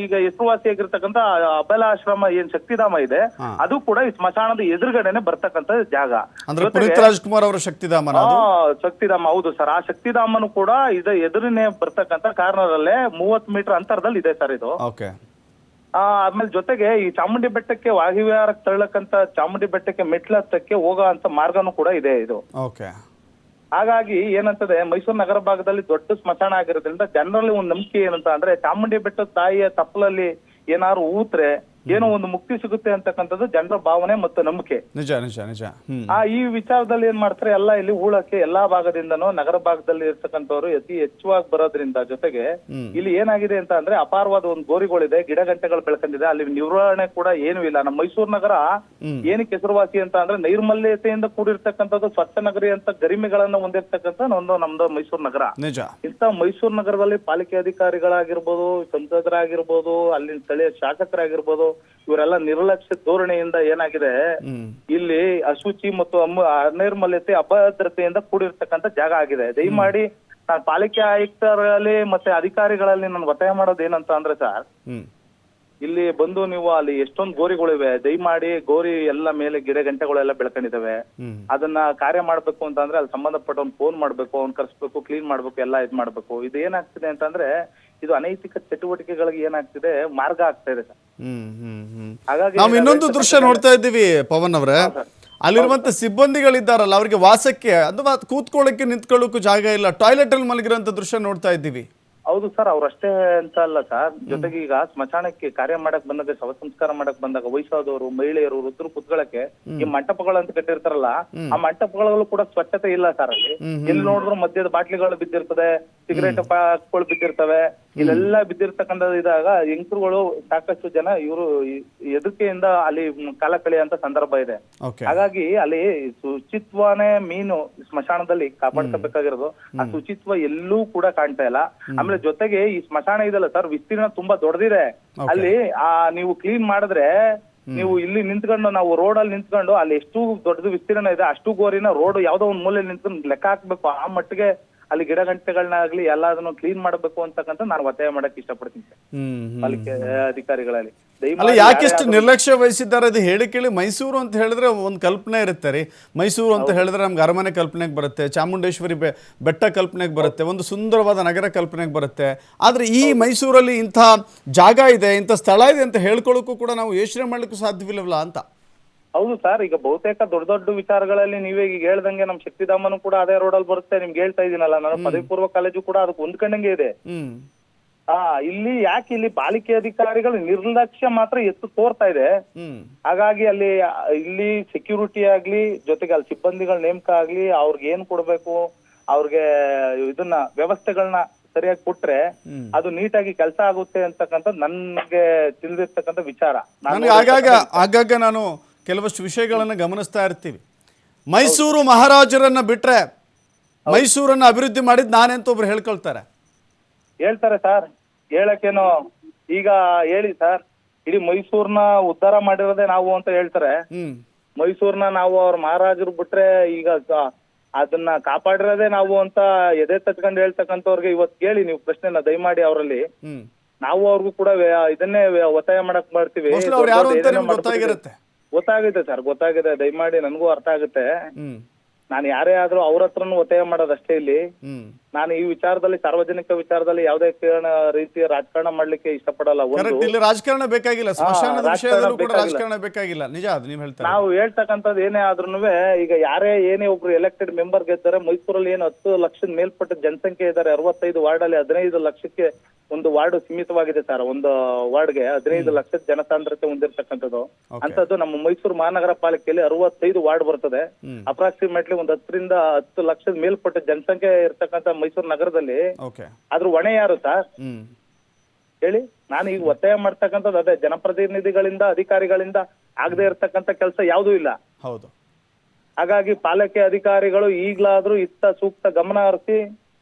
ಈಗ ಹೆಸರುವಾಸಿಯಾಗಿರ್ತಕ್ಕಂಥ ಅಬಲ ಆಶ್ರಮ ಏನ್ ಶಕ್ತಿಧಾಮ ಇದೆ, ಅದು ಕೂಡ ಈ ಸ್ಮಶಾನದ ಎದುರುಗಡೆನೆ ಬರ್ತಕ್ಕಂಥ ಜಾಗ. ಅಂದ್ರೆ ಪುನೀತ್ ರಾಜ್ಕುಮಾರ್ ಅವರ ಶಕ್ತಿಧಾಮ. ಶಕ್ತಿಧಾಮ ಹೌದು ಸರ್. ಆ ಶಕ್ತಿಧಾಮನು ಕೂಡ ಇದು ಎದುರಿನೇ ಬರ್ತಕ್ಕಂಥ ಕಾರಣದಲ್ಲೇ 30 ಮೀಟರ್ ಅಂತರದಲ್ಲಿ ಇದೆ ಸರ್ ಇದು. ಆಮೇಲೆ ಜೊತೆಗೆ ಈ ಚಾಮುಂಡಿ ಬೆಟ್ಟಕ್ಕೆ ವಾಯುವಿಹಾರಕ್ಕೆ ತಳ್ಳಕ್ಕಂತ ಚಾಮುಂಡಿ ಬೆಟ್ಟಕ್ಕೆ ಮೆಟ್ಲು ಹತ್ತಕ್ಕೆ ಹೋಗೋ ಅಂತ ಮಾರ್ಗನೂ ಕೂಡ ಇದೆ ಇದು. ಹಾಗಾಗಿ ಏನಂತದೆ, ಮೈಸೂರು ನಗರ ಭಾಗದಲ್ಲಿ ದೊಡ್ಡ ಸ್ಮಶಾನ ಆಗಿರೋದ್ರಿಂದ ಜನರಲ್ಲಿ ಒಂದು ನಂಬಿಕೆ ಏನಂತ ಅಂದ್ರೆ ಚಾಮುಂಡಿ ಬೆಟ್ಟದ ತಾಯಿಯ ತಪ್ಪಲಲ್ಲಿ ಏನಾದ್ರು ಊತ್ರೆ ಏನೋ ಒಂದು ಮುಕ್ತಿ ಸಿಗುತ್ತೆ ಅಂತಕ್ಕಂಥದ್ದು ಜನರ ಭಾವನೆ ಮತ್ತು ನಂಬಿಕೆ. ನಿಜ ನಿಜ ನಿಜ. ಈ ವಿಚಾರದಲ್ಲಿ ಏನ್ ಮಾಡ್ತಾರೆ, ಎಲ್ಲ ಇಲ್ಲಿ ಊಳಕ್ಕೆ ಎಲ್ಲಾ ಭಾಗದಿಂದನೂ ನಗರ ಭಾಗದಲ್ಲಿ ಇರ್ತಕ್ಕಂಥವ್ರು ಅತಿ ಹೆಚ್ಚುವಾಗಿ ಬರೋದ್ರಿಂದ, ಜೊತೆಗೆ ಇಲ್ಲಿ ಏನಾಗಿದೆ ಅಂತ ಅಂದ್ರೆ ಅಪಾರವಾದ ಒಂದು ಗೋರಿಗಳಿದೆ, ಗಿಡ ಗಂಟೆಗಳು ಬೆಳ್ಕೊಂಡಿದೆ. ಅಲ್ಲಿ ನಿರ್ವಹಣೆ ಕೂಡ ಏನೂ ಇಲ್ಲ. ನಮ್ಮ ಮೈಸೂರು ನಗರ ಏನಕ್ಕೆ ಹೆಸರುವಾಸಿ ಅಂತ ಅಂದ್ರೆ ನೈರ್ಮಲ್ಯತೆಯಿಂದ ಕೂಡಿರ್ತಕ್ಕಂಥದ್ದು, ಸ್ವಚ್ಛ ನಗರಿ ಅಂತ ಗರಿಮೆಗಳನ್ನ ಹೊಂದಿರ್ತಕ್ಕಂಥ ನಮ್ದು ಮೈಸೂರು ನಗರ. ಇಂಥ ಮೈಸೂರು ನಗರದಲ್ಲಿ ಪಾಲಿಕೆ ಅಧಿಕಾರಿಗಳಾಗಿರ್ಬೋದು, ಸಂಸದರಾಗಿರ್ಬೋದು, ಅಲ್ಲಿನ ಸ್ಥಳೀಯ ಶಾಸಕರಾಗಿರ್ಬೋದು, ಇವರೆಲ್ಲ ನಿರ್ಲಕ್ಷ್ಯ ಧೋರಣೆಯಿಂದ ಏನಾಗಿದೆ, ಇಲ್ಲಿ ಅಶುಚಿ ಮತ್ತು ಅನೈರ್ಮಲ್ಯತೆ ಅಭದ್ರತೆಯಿಂದ ಕೂಡಿರ್ತಕ್ಕಂಥ ಜಾಗ ಆಗಿದೆ. ದಯಮಾಡಿ ನಾನು ಪಾಲಿಕೆ ಆಯುಕ್ತರಲ್ಲಿ ಮತ್ತೆ ಅಧಿಕಾರಿಗಳಲ್ಲಿ ನಾನು ಒತ್ತಾಯ ಮಾಡೋದು ಏನಂತ ಅಂದ್ರೆ ಸರ್, ಇಲ್ಲಿ ಬಂದು ನೀವು ಅಲ್ಲಿ ಎಷ್ಟೊಂದು ಗೋರಿಗಳಿವೆ, ದಯಮಾಡಿ ಗೋರಿ ಎಲ್ಲ ಮೇಲೆ ಗಿಡ ಗಂಟೆಗಳೆಲ್ಲ ಬೆಳ್ಕೊಂಡಿದಾವೆ, ಅದನ್ನ ಕಾರ್ಯ ಮಾಡ್ಬೇಕು ಅಂತ ಅಂದ್ರೆ ಅಲ್ಲಿ ಸಂಬಂಧಪಟ್ಟ ಒಂದು ಫೋನ್ ಮಾಡ್ಬೇಕು, ಅವ್ನ್ ಕರ್ಸ್ಬೇಕು, ಕ್ಲೀನ್ ಮಾಡ್ಬೇಕು, ಎಲ್ಲ ಇದ್ ಮಾಡ್ಬೇಕು. ಇದು ಏನಾಗ್ತಿದೆ ಅಂತಂದ್ರೆ ಇದು ಅನೈತಿಕ ಚಟುವಟಿಕೆಗಳಿಗೆ ಏನಾಗ್ತಿದೆ, ಮಾರ್ಗ ಆಗ್ತಾ ಇದೆ ಸರ್. ಹಾಗಾಗಿ ನಾವು ಇನ್ನೊಂದು ದೃಶ್ಯ ನೋಡ್ತಾ ಇದ್ದೀವಿ ಪವನ್ ಅವರೇ, ಅಲ್ಲಿರುವಂತ ಸಿಬ್ಬಂದಿಗಳಿದ್ದಾರಲ್ಲ ಅವ್ರಿಗೆ ವಾಸಕ್ಕೆ ಅಥವಾ ಕೂತ್ಕೊಳ್ಳಕ್ಕೆ ನಿಂತ್ಕೊಳ್ಳೋಕ್ಕೂ ಜಾಗ ಇಲ್ಲ, ಟಾಯ್ಲೆಟ್ ಅಲ್ಲಿ ಮಲಗಿರುವಂತ ದೃಶ್ಯ ನೋಡ್ತಾ ಇದ್ದೀವಿ. ಹೌದು ಸರ್, ಅವ್ರಷ್ಟೇ ಅಂತ ಅಲ್ಲ ಸರ್, ಜೊತೆಗೆ ಈಗ ಸ್ಮಶಾನಕ್ಕೆ ಕಾರ್ಯ ಮಾಡಕ್ ಬಂದಾಗ, ಶವ ಸಂಸ್ಕಾರ ಮಾಡಕ್ ಬಂದಾಗ ವಯಸ್ಸಾದವರು, ಮಹಿಳೆಯರು, ವೃದ್ಧರು ಕುತ್ಕೊಳ್ಳಕ್ಕೆ ಈ ಮಂಟಪಗಳು ಅಂತ ಕಟ್ಟಿರ್ತಾರಲ್ಲ, ಆ ಮಂಟಪಗಳಲ್ಲೂ ಕೂಡ ಸ್ವಚ್ಛತೆ ಇಲ್ಲ ಸರ್. ಅಲ್ಲಿ ಎಲ್ಲಿ ನೋಡಿದ್ರು ಮದ್ಯದ ಬಾಟ್ಲಿಗಳು ಬಿದ್ದಿರ್ತದೆ, ಸಿಗರೇಟ್ ಪಾಕ್ಗಳು ಬಿದ್ದಿರ್ತವೆ, ಇಲ್ಲೆಲ್ಲ ಬಿದ್ದಿರ್ತಕ್ಕಂಥ ಇದಾಗ ಹೆಂಗರುಗಳು ಸಾಕಷ್ಟು ಜನ ಇವರು ಎದುರಿಕೆಯಿಂದ ಅಲ್ಲಿ ಕಾಲ ಕಳೆಯುವಂತ ಸಂದರ್ಭ ಇದೆ. ಓಕೆ. ಹಾಗಾಗಿ ಅಲ್ಲಿ ಶುಚಿತ್ವನೇ ಮೀನು ಸ್ಮಶಾನದಲ್ಲಿ ಕಾಪಾಡ್ಕೋಬೇಕಾಗಿರೋದು. ಆ ಶುಚಿತ್ವ ಎಲ್ಲೂ ಕೂಡ ಕಾಣ್ತಾ ಇಲ್ಲ. ಆಮೇಲೆ ಜೊತೆಗೆ ಈ ಸ್ಮಶಾನ ಇದೆಲ್ಲ ಸರ್, ವಿಸ್ತೀರ್ಣ ತುಂಬಾ ದೊಡ್ಡದಿದೆ. ಅಲ್ಲಿ ನೀವು ಕ್ಲೀನ್ ಮಾಡಿದ್ರೆ ನೀವು ಇಲ್ಲಿ ನಿಂತ್ಕೊಂಡು, ನಾವು ರೋಡ್ ಅಲ್ಲಿ ನಿಂತ್ಕೊಂಡು ಅಲ್ಲಿ ಎಷ್ಟು ದೊಡ್ಡದು ವಿಸ್ತೀರ್ಣ ಇದೆ ಅಷ್ಟು ಗೋರಿನ ರೋಡ್ ಯಾವ್ದೋ ಒಂದ್ ಮೂಲೆಯಲ್ಲಿ ನಿಂತ್ಕೊಂಡು ಲೆಕ್ಕ ಹಾಕ್ಬೇಕು. ಆ ಮಟ್ಟಿಗೆ ಅಲ್ಲಿ ಗಿಡ ಗಂಟೆಗಳನ್ನಾಗ್ಲಿ ಎಲ್ಲದನ್ನು ಕ್ಲೀನ್ ಮಾಡಬೇಕು ಅಂತಕ್ಕಂಥ ನಾನು ಒತ್ತಾಯ ಮಾಡಕ್ ಇಷ್ಟಪಡ್ತೀನಿ ಪಾಲಿಕೆ ಅಧಿಕಾರಿಗಳಲ್ಲಿ. ಅಲ್ಲ, ಯಾಕೆಷ್ಟು ನಿರ್ಲಕ್ಷ್ಯ ವಹಿಸಿದ್ದಾರೆ ಅದು ಹೇಳಿ ಕೇಳಿ. ಮೈಸೂರು ಅಂತ ಹೇಳಿದ್ರೆ ಒಂದು ಕಲ್ಪನೆ ಇರುತ್ತೆ ರೀ. ಮೈಸೂರು ಅಂತ ಹೇಳಿದ್ರೆ ನಮ್ಗೆ ಅರಮನೆ ಕಲ್ಪನೆಗೆ ಬರುತ್ತೆ, ಚಾಮುಂಡೇಶ್ವರಿ ಬೆಟ್ಟ ಕಲ್ಪನೆಗೆ ಬರುತ್ತೆ, ಒಂದು ಸುಂದರವಾದ ನಗರ ಕಲ್ಪನೆಗೆ ಬರುತ್ತೆ. ಆದರೆ ಈ ಮೈಸೂರಲ್ಲಿ ಇಂಥ ಜಾಗ ಇದೆ, ಇಂಥ ಸ್ಥಳ ಇದೆ ಅಂತ ಹೇಳ್ಕೊಳ್ಳೋಕ್ಕೂ ಕೂಡ ನಾವು ಯೋಚನೆ ಮಾಡ್ಲಿಕ್ಕೂ ಸಾಧ್ಯವಿಲ್ಲವಲ್ಲ ಅಂತ. ಹೌದು ಸರ್, ಈಗ ಬಹುತೇಕ ದೊಡ್ಡ ದೊಡ್ಡ ವಿಚಾರಗಳಲ್ಲಿ ನೀವೇ ಈಗ ಹೇಳ್ದಂಗೆ ನಮ್ ಶಕ್ತಿಧಾಮನು ಕೂಡ ಅದೇ ರೋಡಲ್ಲಿ ಬರುತ್ತೆ. ನಿಮ್ಗೆ ಹೇಳ್ತಾ ಇದೀನಲ್ಲ, ನಾನು ಪದವಿ ಪೂರ್ವ ಕಾಲೇಜು ಕೂಡ ಅದಕ್ಕೆ ಹೊಂದ್ಕೊಂಡಂಗೆ ಇದೆ. ಇಲ್ಲಿ ಯಾಕೆ ಇಲ್ಲಿ ಪಾಲಿಕೆ ಅಧಿಕಾರಿಗಳು ನಿರ್ಲಕ್ಷ್ಯ ಮಾತ್ರ ಎತ್ತು ತೋರ್ತಾ ಇದೆ. ಹಾಗಾಗಿ ಇಲ್ಲಿ ಸೆಕ್ಯೂರಿಟಿ ಆಗ್ಲಿ, ಜೊತೆಗೆ ಅಲ್ಲಿ ಸಿಬ್ಬಂದಿಗಳ ನೇಮಕ ಆಗ್ಲಿ, ಅವ್ರಿಗೆ ಏನ್ ಕೊಡ್ಬೇಕು, ಅವ್ರಿಗೆ ಇದನ್ನ ವ್ಯವಸ್ಥೆಗಳನ್ನ ಸರಿಯಾಗಿ ಕೊಟ್ರೆ ಅದು ನೀಟಾಗಿ ಕೆಲಸ ಆಗುತ್ತೆ ಅಂತಕ್ಕಂಥ ನನ್ಗೆ ತಿಳಿದಿರ್ತಕ್ಕಂಥ ವಿಚಾರ. ಆಗಾಗ ನಾನು ಕೆಲವಷ್ಟು ವಿಷಯಗಳನ್ನು ಗಮನಿಸ್ತಾ ಇರ್ತೀವಿ. ಮೈಸೂರು ಮಹಾರಾಜರನ್ನ ಬಿಟ್ರೆ ಮೈಸೂರನ್ನ ಅಭಿವೃದ್ಧಿ ಮಾಡಿದ್ ನಾನೇ ಅಂತ ಒಬ್ರು ಹೇಳ್ತಾರೆ ಸರ್. ಹೇಳಕ್ಕೇನೋ ಈಗ ಹೇಳಿ ಸರ್, ಇಡೀ ಮೈಸೂರ್ನ ಉದ್ಧಾರ ಮಾಡಿರೋದೇ ನಾವು ಅಂತ ಹೇಳ್ತಾರೆ. ಮೈಸೂರ್ನ ನಾವು ಅವ್ರ ಮಹಾರಾಜರು ಬಿಟ್ರೆ ಈಗ ಅದನ್ನ ಕಾಪಾಡಿರೋದೇ ನಾವು ಅಂತ ಎದೆ ತಟ್ಕೊಂಡು ಹೇಳ್ತಕ್ಕಂಥವ್ರಿಗೆ ಇವತ್ತು ಕೇಳಿ ನೀವು ಪ್ರಶ್ನೆನ ದಯಮಾಡಿ ಅವರಲ್ಲಿ. ನಾವು ಅವ್ರಿಗೂ ಕೂಡ ಇದನ್ನೇ ಒತ್ತಾಯ ಮಾಡಕ್ ಮಾಡ್ತೀವಿ. ಗೊತ್ತಾಗುತ್ತೆ ಸರ್, ಗೊತ್ತಾಗಿದೆ. ದಯಮಾಡಿ ನನಗೂ ಅರ್ಥ ಆಗುತ್ತೆ. ನಾನು ಯಾರೇ ಆದ್ರೂ ಅವ್ರ ಹತ್ರನು ಒತ್ತಾಯ ಮಾಡೋದಷ್ಟೇ. ಇಲ್ಲಿ ನಾನು ಈ ವಿಚಾರದಲ್ಲಿ, ಸಾರ್ವಜನಿಕ ವಿಚಾರದಲ್ಲಿ ಯಾವುದೇ ರೀತಿಯ ರಾಜಕಾರಣ ಮಾಡ್ಲಿಕ್ಕೆ ಇಷ್ಟಪಡಲ್ಲ. ಇಲ್ಲಿ ರಾಜಕಾರಣ ಬೇಕಾಗಿಲ್ಲ, ಸ್ಮಶಾನದ ವಿಷಯದಲ್ಲೂ ಕೂಡ ರಾಜಕಾರಣ ಬೇಕಾಗಿಲ್ಲ. ನಿಜ ಅದು ನೀವು ಹೇಳ್ತಾರೆ. ನಾವು ಹೇಳ್ತಕ್ಕಂಥದ್ದು ಏನೇ ಆದ್ರೂ ಈಗ ಯಾರೇ ಏನೇ ಒಬ್ರು ಎಲೆಕ್ಟೆಡ್ ಮೆಂಬರ್ ಗೆದ್ದಾರೆ, ಮೈಸೂರಲ್ಲಿ ಏನು 10 ಲಕ್ಷದ ಮೇಲ್ಪಟ್ಟ ಜನಸಂಖ್ಯೆ ಇದ್ದಾರೆ. 65 ವಾರ್ಡ್ ಅಲ್ಲಿ 15 ಲಕ್ಷಕ್ಕೆ ಒಂದು ವಾರ್ಡ್ ಸೀಮಿತವಾಗಿದೆ ಸರ್. ಒಂದು ವಾರ್ಡ್ಗೆ 15 ಲಕ್ಷದ ಜನಸಾಂದ್ರತೆ ಹೊಂದಿರತಕ್ಕಂಥದ್ದು ಅಂತದ್ದು ನಮ್ಮ ಮೈಸೂರು ಮಹಾನಗರ ಪಾಲಿಕೆಯಲ್ಲಿ 65 ವಾರ್ಡ್ ಬರ್ತದೆ. ಅಪ್ರಾಕ್ಸಿಮೇಟ್ಲಿ ಒಂದು 10 ಲಕ್ಷದ ಮೇಲ್ಪಟ್ಟ ಜನಸಂಖ್ಯೆ ಇರ್ತಕ್ಕಂಥ ಮೈಸೂರು ನಗರದಲ್ಲಿ ಅದ್ರ ಹೊಣೆ ಯಾರು ಸರ್ ಹೇಳಿ? ನಾನು ಈಗ ಒತ್ತಾಯ ಮಾಡ್ತಕ್ಕಂಥದ್ದು ಅದೇ, ಜನಪ್ರತಿನಿಧಿಗಳಿಂದ, ಅಧಿಕಾರಿಗಳಿಂದ ಆಗದೆ ಇರ್ತಕ್ಕಂಥ ಕೆಲಸ ಯಾವುದೂ ಇಲ್ಲ. ಹೌದು. ಹಾಗಾಗಿ ಪಾಲಿಕೆ ಅಧಿಕಾರಿಗಳು ಈಗ್ಲಾದ್ರೂ ಸೂಕ್ತ ಗಮನ ಹರಿಸಿ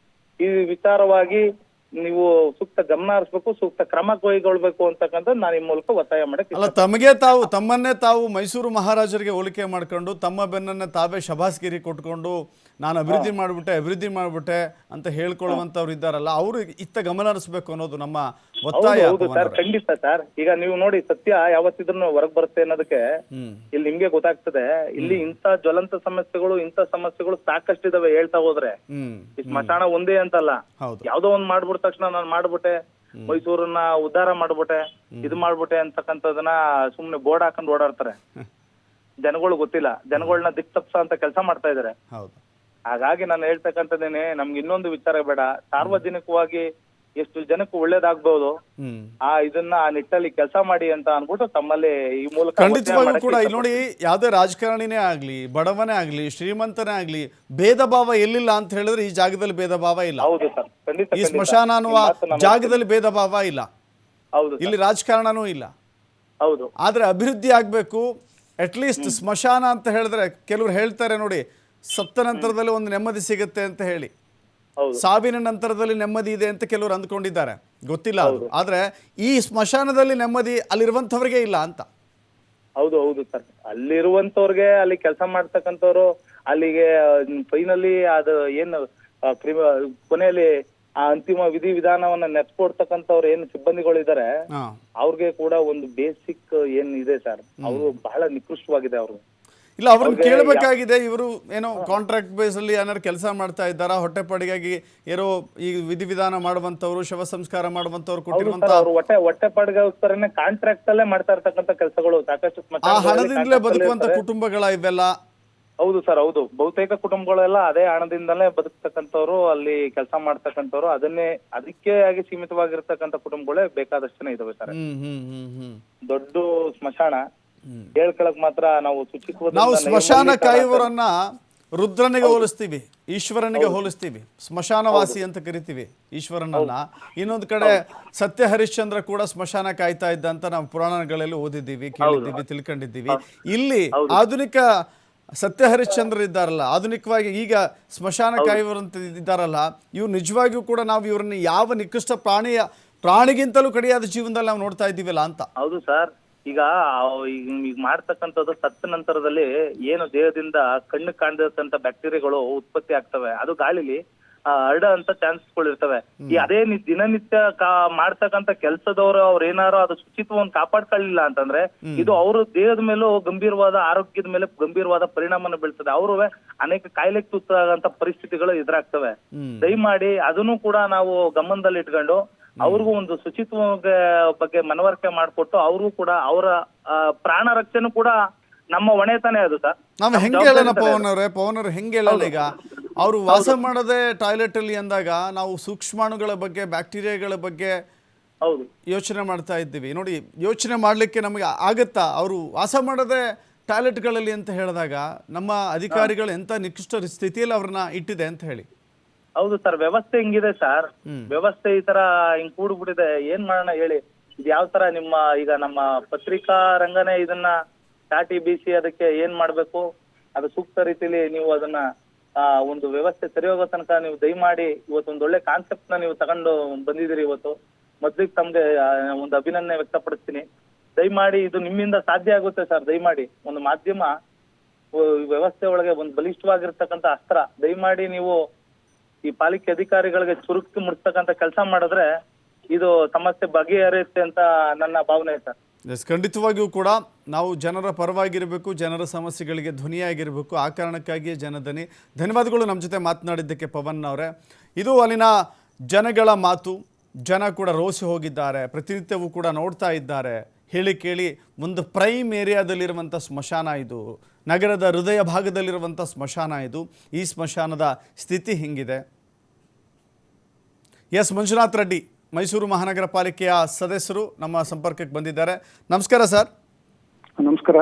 ಈ ವಿಚಾರವಾಗಿ ನೀವು ಸೂಕ್ತ ಗಮನ ಹರಿಸಬೇಕು, ಸೂಕ್ತ ಕ್ರಮ ಕೈಗೊಳ್ಬೇಕು ಅಂತಕ್ಕಂಥದ್ದು ನಾನು ಈ ಮೂಲಕ ಒತ್ತಾಯ ಮಾಡಕ್ಕೆ. ಅಲ್ಲ, ತಮ್ಮನ್ನೇ ತಾವು ಮೈಸೂರು ಮಹಾರಾಜರಿಗೆ ಹೋಲಿಕೆ ಮಾಡ್ಕೊಂಡು ತಮ್ಮ ಬೆನ್ನನ್ನ ತಾವೇ ಶಬಾಸ್ಗಿರಿ ಕೊಟ್ಕೊಂಡು ನಾನು ಅಭಿವೃದ್ಧಿ ಮಾಡ್ಬಿಟ್ಟೆ ಅಂತ ಹೇಳ್ಕೊಳ್ಳುವಂತವ್ರು ಇದ್ದಾರಲ್ಲ, ಅವರು ಇತ್ತ ಗಮನ ಹರಿಸಬೇಕು ಅನ್ನೋದು ನಮ್ಮ ಒತ್ತಾಯ. ಹೌದು ಸರ್, ಖಂಡಿತ ಸರ್. ಈಗ ನೀವು ನೋಡಿ, ಸತ್ಯ ಯಾವತ್ತಿದ್ರು ಹೊರಗ್ ಬರುತ್ತೆ ಅನ್ನೋದಕ್ಕೆ ಇಲ್ಲಿ ನಿಮ್ಗೆ ಗೊತ್ತಾಗ್ತದೆ. ಇಲ್ಲಿ ಇಂಥ ಜ್ವಲಂತ ಸಮಸ್ಯೆಗಳು ಸಾಕಷ್ಟು ಇದಾವೆ ಹೇಳ್ತಾ ಹೋದ್ರೆ. ಈ ಸ್ಮಶಾನ ಒಂದೇ ಅಂತಲ್ಲ, ಯಾವ್ದೋ ಒಂದ್ ಮಾಡ್ಬಿಟ್ಟ ತಕ್ಷಣ ನಾನು ಮಾಡ್ಬಿಟ್ಟೆ, ಮೈಸೂರನ್ನ ಉದ್ಧಾರ ಮಾಡ್ಬಿಟ್ಟೆ, ಇದು ಮಾಡ್ಬಿಟ್ಟೆ ಅಂತಕ್ಕಂಥದನ್ನ ಸುಮ್ನೆ ಬೋರ್ಡ್ ಹಾಕೊಂಡು ಓಡಾಡ್ತಾರೆ. ಜನಗಳು ಗೊತ್ತಿಲ್ಲ, ಜನಗಳನ್ನ ದಿಕ್ ತಪ್ಸ ಅಂತ ಕೆಲಸ ಮಾಡ್ತಾ ಇದಾರೆ. ಹಾಗಾಗಿ ನಾನು ಹೇಳ್ತಕ್ಕಂಥದ್ದೇನೆ, ನಮ್ಗೆ ಇನ್ನೊಂದು ವಿಚಾರ ಬೇಡ, ಸಾರ್ವಜನಿಕವಾಗಿ ಎಷ್ಟು ಜನಕ್ಕೂ ಒಳ್ಳೇದಾಗ್ಬಹುದು ಇದನ್ನ ಆ ನಿಟ್ಟಲ್ಲಿ ಕೆಲಸ ಮಾಡಿ ಅಂತ ಅನ್ಬಿಟ್ಟು ತಮ್ಮಲ್ಲಿ ಈ ಮೂಲಕ ಖಂಡಿತವಾಗ್ಲೂ ಕೂಡ. ಇಲ್ಲಿ ನೋಡಿ, ಯಾವ್ದೇ ರಾಜಕಾರಣಿನೇ ಆಗ್ಲಿ, ಬಡವನೇ ಆಗ್ಲಿ, ಶ್ರೀಮಂತನೇ ಆಗ್ಲಿ, ಭೇದ ಭಾವ ಎಲ್ಲಿಲ್ಲ ಅಂತ ಹೇಳಿದ್ರೆ ಈ ಜಾಗದಲ್ಲಿ ಭೇದ ಭಾವ ಇಲ್ಲ. ಹೌದು ಸರ್, ಖಂಡಿತ. ಈ ಸ್ಮಶಾನ ಅನ್ನುವ ಜಾಗದಲ್ಲಿ ಭೇದ ಭಾವ ಇಲ್ಲ. ಹೌದು. ಇಲ್ಲಿ ರಾಜಕಾರಣನೂ ಇಲ್ಲ. ಹೌದು. ಆದ್ರೆ ಅಭಿವೃದ್ಧಿ ಆಗ್ಬೇಕು. ಅಟ್ಲೀಸ್ಟ್ ಸ್ಮಶಾನ ಅಂತ ಹೇಳಿದ್ರೆ ಕೆಲವರು ಹೇಳ್ತಾರೆ ನೋಡಿ, ಸತ್ತ ನಂತರದಲ್ಲಿ ಒಂದು ನೆಮ್ಮದಿ ಸಿಗುತ್ತೆ ಅಂತ ಹೇಳಿ. ಸಾವಿನ ನಂತರದಲ್ಲಿ ನೆಮ್ಮದಿ ಇದೆ ಅಂತ ಕೆಲವರು ಅಂದ್ಕೊಂಡಿದ್ದಾರೆ, ಗೊತ್ತಿಲ್ಲ ಅದು. ಆದ್ರೆ ಈ ಸ್ಮಶಾನದಲ್ಲಿ ನೆಮ್ಮದಿ ಅಲ್ಲಿರುವಂತವ್ರಿಗೆ ಇಲ್ಲ ಅಂತ. ಹೌದು ಸರ್, ಅಲ್ಲಿರುವಂತವ್ರಿಗೆ, ಅಲ್ಲಿ ಕೆಲಸ ಮಾಡ್ತಕ್ಕಂಥವ್ರು, ಅಲ್ಲಿಗೆ ಫೈನಲಿ ಅದು ಏನು ಕೊನೆಯಲ್ಲಿ ಆ ಅಂತಿಮ ವಿಧಿ ವಿಧಾನವನ್ನ ನೆಚ್ಕೊಡ್ತಕ್ಕಂಥವ್ರು ಏನು ಸಿಬ್ಬಂದಿಗಳಿದ್ದಾರೆ, ಅವ್ರಿಗೆ ಕೂಡ ಒಂದು ಬೇಸಿಕ್ ಏನ್ ಇದೆ ಸರ್, ಅವರು ಬಹಳ ನಿಕೃಷ್ಟವಾಗಿದೆ. ಅವರು ಇಲ್ಲ, ಅವ್ರನ್ನ ಕೇಳಬೇಕಾಗಿದೆ. ಇವರು ಏನೋ ಕಾಂಟ್ರಾಕ್ಟ್ ಬೇಸ್ ಅಲ್ಲಿ ಏನಾದ್ರು ಕೆಲಸ ಮಾಡ್ತಾ ಇದ್ದಾರಾ, ಹೊಟ್ಟೆಪಾಡಿಗಾಗಿ ಏನೋ ಈ ವಿಧಿವಿಧಾನ ಮಾಡುವಂತವ್ರು, ಶವ ಸಂಸ್ಕಾರ ಮಾಡುವಂತವ್ರು ಕೊಟ್ಟಿರುವಂತ ಹೊಟ್ಟೆಪಾಡಿಗೋಸ್ಕರನೇ ಕಾಂಟ್ರಾಕ್ಟ್ ಅಲ್ಲೇ ಮಾಡ್ತಾ ಇರ್ತಕ್ಕಂಥ ಕೆಲಸಗಳು ಸಾಕಷ್ಟು. ಆ ಹಣದಿಂದಲೇ ಬದುಕುವಂತ ಕುಟುಂಬಗಳ ಇವೆಲ್ಲ. ಹೌದು ಸರ್, ಹೌದು. ಬಹುತೇಕ ಕುಟುಂಬಗಳೆಲ್ಲ ಅದೇ ಹಣದಿಂದಲೇ ಬದುಕ್ತಕ್ಕಂಥವ್ರು, ಅಲ್ಲಿ ಕೆಲಸ ಮಾಡ್ತಕ್ಕಂಥವ್ರು, ಅದಕ್ಕೆ ಆಗಿ ಸೀಮಿತವಾಗಿರ್ತಕ್ಕಂಥ ಕುಟುಂಬಗಳೇ ಬೇಕಾದಷ್ಟು ಜನ ಇದಾವೆ ಸರ್. ದೊಡ್ಡ ಸ್ಮಶಾನ ಹೇಳ್ಕೊಳಕ್ ಮಾತ್ರ ನಾವು ಸ್ಮಶಾನ ಕಾಯುವವರನ್ನ ರುದ್ರನಿಗೆ ಹೋಲಿಸ್ತೀವಿ, ಈಶ್ವರನಿಗೆ ಹೋಲಿಸ್ತೀವಿ, ಸ್ಮಶಾನವಾಸಿ ಅಂತ ಕರಿತೀವಿ ಈಶ್ವರನನ್ನ. ಇನ್ನೊಂದು ಕಡೆ ಸತ್ಯ ಹರಿಶ್ಚಂದ್ರ ಕೂಡ ಸ್ಮಶಾನ ಕಾಯ್ತಾ ಇದ್ದ ಅಂತ ನಾವು ಪುರಾಣಗಳಲ್ಲಿ ಓದಿದ್ದೀವಿ, ಕೇಳಿದ್ದೀವಿ, ತಿಳ್ಕೊಂಡಿದ್ದೀವಿ. ಇಲ್ಲಿ ಆಧುನಿಕ ಸತ್ಯ ಹರಿಶ್ಚಂದ್ರ ಇದ್ದಾರಲ್ಲ, ಆಧುನಿಕವಾಗಿ ಈಗ ಸ್ಮಶಾನ ಕಾಯುವಂತ ಇದ್ದಾರಲ್ಲ, ಇವ್ರು ನಿಜವಾಗಿಯೂ ಕೂಡ ನಾವು ಇವ್ರನ್ನ ಯಾವ ನಿಕೃಷ್ಟ ಪ್ರಾಣಿಗಿಂತಲೂ ಕಡಿಯಾದ ಜೀವನದಲ್ಲಿ ನಾವು ನೋಡ್ತಾ ಇದ್ದೀವಲ್ಲ ಅಂತ. ಹೌದು ಸರ್. ಈಗ ಈಗ ಮಾಡ್ತಕ್ಕಂಥದ್ದು ಸತ್ತ ನಂತರದಲ್ಲಿ ಏನು ದೇಹದಿಂದ ಕಣ್ಣು ಕಾಣದಂತ ಬ್ಯಾಕ್ಟೀರಿಯಾಗಳು ಉತ್ಪತ್ತಿ ಆಗ್ತವೆ, ಅದು ಗಾಳಿಲಿ ಹರಡ ಅಂತ ಚಾನ್ಸಸ್ಗಳು ಇರ್ತವೆ. ಈ ಅದೇ ದಿನನಿತ್ಯ ಮಾಡ್ತಕ್ಕಂಥ ಕೆಲಸದವರು ಅವ್ರ ಏನಾರು ಅದು ಶುಚಿತ್ವವನ್ನು ಕಾಪಾಡ್ಕೊಳ್ಳಿಲ್ಲ ಅಂತಂದ್ರೆ ಇದು ಅವ್ರ ದೇಹದ ಮೇಲೂ ಗಂಭೀರವಾದ ಆರೋಗ್ಯದ ಮೇಲೆ ಗಂಭೀರವಾದ ಪರಿಣಾಮನ ಬೀಳ್ತದೆ. ಅವರು ಅನೇಕ ಕಾಯಿಲೆಗೆ ತುತ್ತಾಗಂತ ಪರಿಸ್ಥಿತಿಗಳು ಎದುರಾಗ್ತವೆ. ದಯಮಾಡಿ ಅದನ್ನು ಕೂಡ ನಾವು ಗಮನದಲ್ಲಿ ಇಟ್ಕೊಂಡು ಅವ್ರಿಗೂ ಒಂದು ಶುಚಿತ್ವ ಬಗ್ಗೆ ಮನವರಿಕೆ ಮಾಡಿಕೊಟ್ಟು ಅವ್ರಿಗೂ ಕೂಡ ಅವರ ಪ್ರಾಣ ರಕ್ಷಣೆ ಕೂಡ ನಮ್ಮ ಹೊಣೆತಾನೆ ಅದು ಸರ್. ನಾವು ಹೆಂಗೆ ಹೇಳೋಣ ಪವನ್ ಅವ್ರೆ ಹೆಂಗೆ ಹೇಳೋಣ? ಈಗ ಅವರು ವಾಸ ಮಾಡದೆ ಟಾಯ್ಲೆಟ್ ಅಲ್ಲಿ ಅಂದಾಗ ನಾವು ಸೂಕ್ಷ್ಮಾಣುಗಳ ಬಗ್ಗೆ, ಬ್ಯಾಕ್ಟೀರಿಯಾಗಳ ಬಗ್ಗೆ ಹೌದು ಯೋಚನೆ ಮಾಡ್ತಾ ಇದ್ದೀವಿ. ನೋಡಿ, ಯೋಚನೆ ಮಾಡ್ಲಿಕ್ಕೆ ನಮಗೆ ಆಗತ್ತಾ? ಅವರು ವಾಸ ಮಾಡದೆ ಟಾಯ್ಲೆಟ್ಗಳಲ್ಲಿ ಅಂತ ಹೇಳಿದಾಗ ನಮ್ಮ ಅಧಿಕಾರಿಗಳು ಎಂತ ನಿಕೃಷ್ಟ ಸ್ಥಿತಿಯಲ್ಲಿ ಅವ್ರನ್ನ ಇಟ್ಟಿದೆ ಅಂತ ಹೇಳಿ. ಹೌದು ಸರ್, ವ್ಯವಸ್ಥೆ ಹಿಂಗಿದೆ ಸರ್. ವ್ಯವಸ್ಥೆ ಈ ತರ ಹಿಂಗ್ ಕೂಡ್ಬಿಟ್ಟಿದೆ, ಏನ್ ಮಾಡೋಣ ಹೇಳಿ? ಇದು ಯಾವ ತರ ನಿಮ್ಮ ಈಗ ನಮ್ಮ ಪತ್ರಿಕಾ ರಂಗನೇ ಇದನ್ನ ಚಾಟಿ ಬೀಸಿ ಅದಕ್ಕೆ ಏನ್ ಮಾಡ್ಬೇಕು, ಅದು ಸೂಕ್ತ ರೀತಿಲಿ ನೀವು ಅದನ್ನ ಒಂದು ವ್ಯವಸ್ಥೆ ಸರಿ ಹೋಗೋ ತನಕ ನೀವು ದಯಮಾಡಿ ಇವತ್ತು ಒಂದು ಒಳ್ಳೆ ಕಾನ್ಸೆಪ್ಟ್ ನ ನೀವು ತಗೊಂಡು ಬಂದಿದ್ದೀರಿ. ಇವತ್ತು ಮೊದ್ಲಿಗೆ ತಮ್ಗೆ ಒಂದು ಅಭಿನಂದನೆ ವ್ಯಕ್ತಪಡಿಸ್ತೀನಿ. ದಯಮಾಡಿ ಇದು ನಿಮ್ಮಿಂದ ಸಾಧ್ಯ ಆಗುತ್ತೆ ಸರ್. ದಯಮಾಡಿ ಒಂದು ಮಾಧ್ಯಮ ವ್ಯವಸ್ಥೆ ಒಳಗೆ ಒಂದು ಬಲಿಷ್ಠವಾಗಿರ್ತಕ್ಕಂಥ ಅಸ್ತ್ರ. ದಯಮಾಡಿ ನೀವು ಈ ಪಾಲಿಕೆ ಅಧಿಕಾರಿಗಳಿಗೆ ಚುರುಕಿ ಮುಡ್ತಕ್ಕಂಥ ಕೆಲಸ ಮಾಡಿದ್ರೆ ಇದು ಸಮಸ್ಯೆ ಬಗೆಹರಿಯುತ್ತೆ ಅಂತ ನನ್ನ ಭಾವನೆ ಸರ್. ಎಸ್, ಖಂಡಿತವಾಗಿಯೂ ಕೂಡ ನಾವು ಜನರ ಪರವಾಗಿರಬೇಕು, ಜನರ ಸಮಸ್ಯೆಗಳಿಗೆ ಧ್ವನಿಯಾಗಿರಬೇಕು. ಆ ಕಾರಣಕ್ಕಾಗಿಯೇ ಜನಧ್ವನಿ. ಧನ್ಯವಾದಗಳು ನಮ್ಮ ಜೊತೆ ಮಾತನಾಡಿದ್ದಕ್ಕೆ ಪವನ್ ಅವರೇ. ಇದು ಅಲ್ಲಿನ ಜನಗಳ ಮಾತು. ಜನ ಕೂಡ ರೋಸಿ ಹೋಗಿದ್ದಾರೆ, ಪ್ರತಿನಿತ್ಯವೂ ಕೂಡ ನೋಡ್ತಾ ಇದ್ದಾರೆ. ಹೇಳಿ ಕೇಳಿ ಒಂದು ಪ್ರೈಮ್ ಏರಿಯಾದಲ್ಲಿರುವಂಥ ಸ್ಮಶಾನ ಇದು, ನಗರದ ಹೃದಯ ಭಾಗದಲ್ಲಿರುವಂಥ ಸ್ಮಶಾನ ಇದು. ಈ ಸ್ಮಶಾನದ ಸ್ಥಿತಿ ಹಿಂಗಿದೆ. ಎಸ್ ಮಂಜುನಾಥ್ ರೆಡ್ಡಿ, ಮೈಸೂರು ಮಹಾನಗರ ಪಾಲಿಕೆಯ ಸದಸ್ಯರು ನಮ್ಮ ಸಂಪರ್ಕಕ್ಕೆ ಬಂದಿದ್ದಾರೆ. ನಮಸ್ಕಾರ ಸರ್. ನಮಸ್ಕಾರ.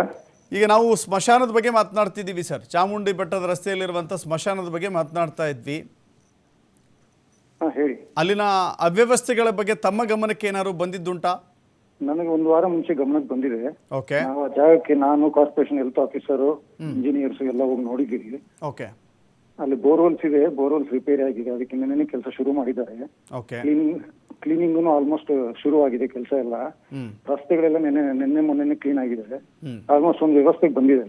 ಈಗ ನಾವು ಸ್ಮಶಾನದ ಬಗ್ಗೆ ಮಾತನಾಡ್ತಿದ್ದೀವಿ ಸರ್. ಚಾಮುಂಡಿ ಬೆಟ್ಟದ ರಸ್ತೆಯಲ್ಲಿರುವಂಥ ಸ್ಮಶಾನದ ಬಗ್ಗೆ ಮಾತನಾಡ್ತಾ ಇದ್ವಿ. ಹೇಳಿ. ಅಲ್ಲಿನ ಅವ್ಯವಸ್ಥೆಗಳ ಬಗ್ಗೆ ತಮ್ಮ ಗಮನಕ್ಕೆ ಏನಾದ್ರು ಬಂದಿದ್ದುಂಟಾ? ನನಗೆ ಒಂದು ವಾರ ಮುಂಚೆ ಗಮನಕ್ಕೆ ಬಂದಿದೆ. ಓಕೆ. ನಾವು ಆ ಜಾಗಕ್ಕೆ ನಾನು ಕಾರ್ಪೊರೇಷನ್ ಹೆಲ್ತ್ ಆಫೀಸರು, ಇಂಜಿನಿಯರ್ಸ್ ಎಲ್ಲ ಹೋಗಿ ನೋಡಿದ್ದೀವಿ. ಓಕೆ. ಅಲ್ಲಿ ಬೋರ್ವೆಲ್ಸ್ ಇದೆ, ಬೋರ್ವೆಲ್ಸ್ ರಿಪೇರಿ ಆಗಿದೆ, ಅದಕ್ಕೆ ನಿನ್ನೆ ಕೆಲಸ ಶುರು ಮಾಡಿದ್ದಾರೆ. ಓಕೆ. ಕ್ಲೀನಿಂಗ್ ಆಲ್ಮೋಸ್ಟ್ ಶುರು ಆಗಿದೆ ಕೆಲಸ ಎಲ್ಲ. ರಸ್ತೆಗಳೆಲ್ಲ ನಿನ್ನೆ ಮೊನ್ನೆ ಕ್ಲೀನ್ ಆಗಿದೆ. ಆಲ್ಮೋಸ್ಟ್ ಒಂದು ವ್ಯವಸ್ಥೆಗೆ ಬಂದಿದೆ.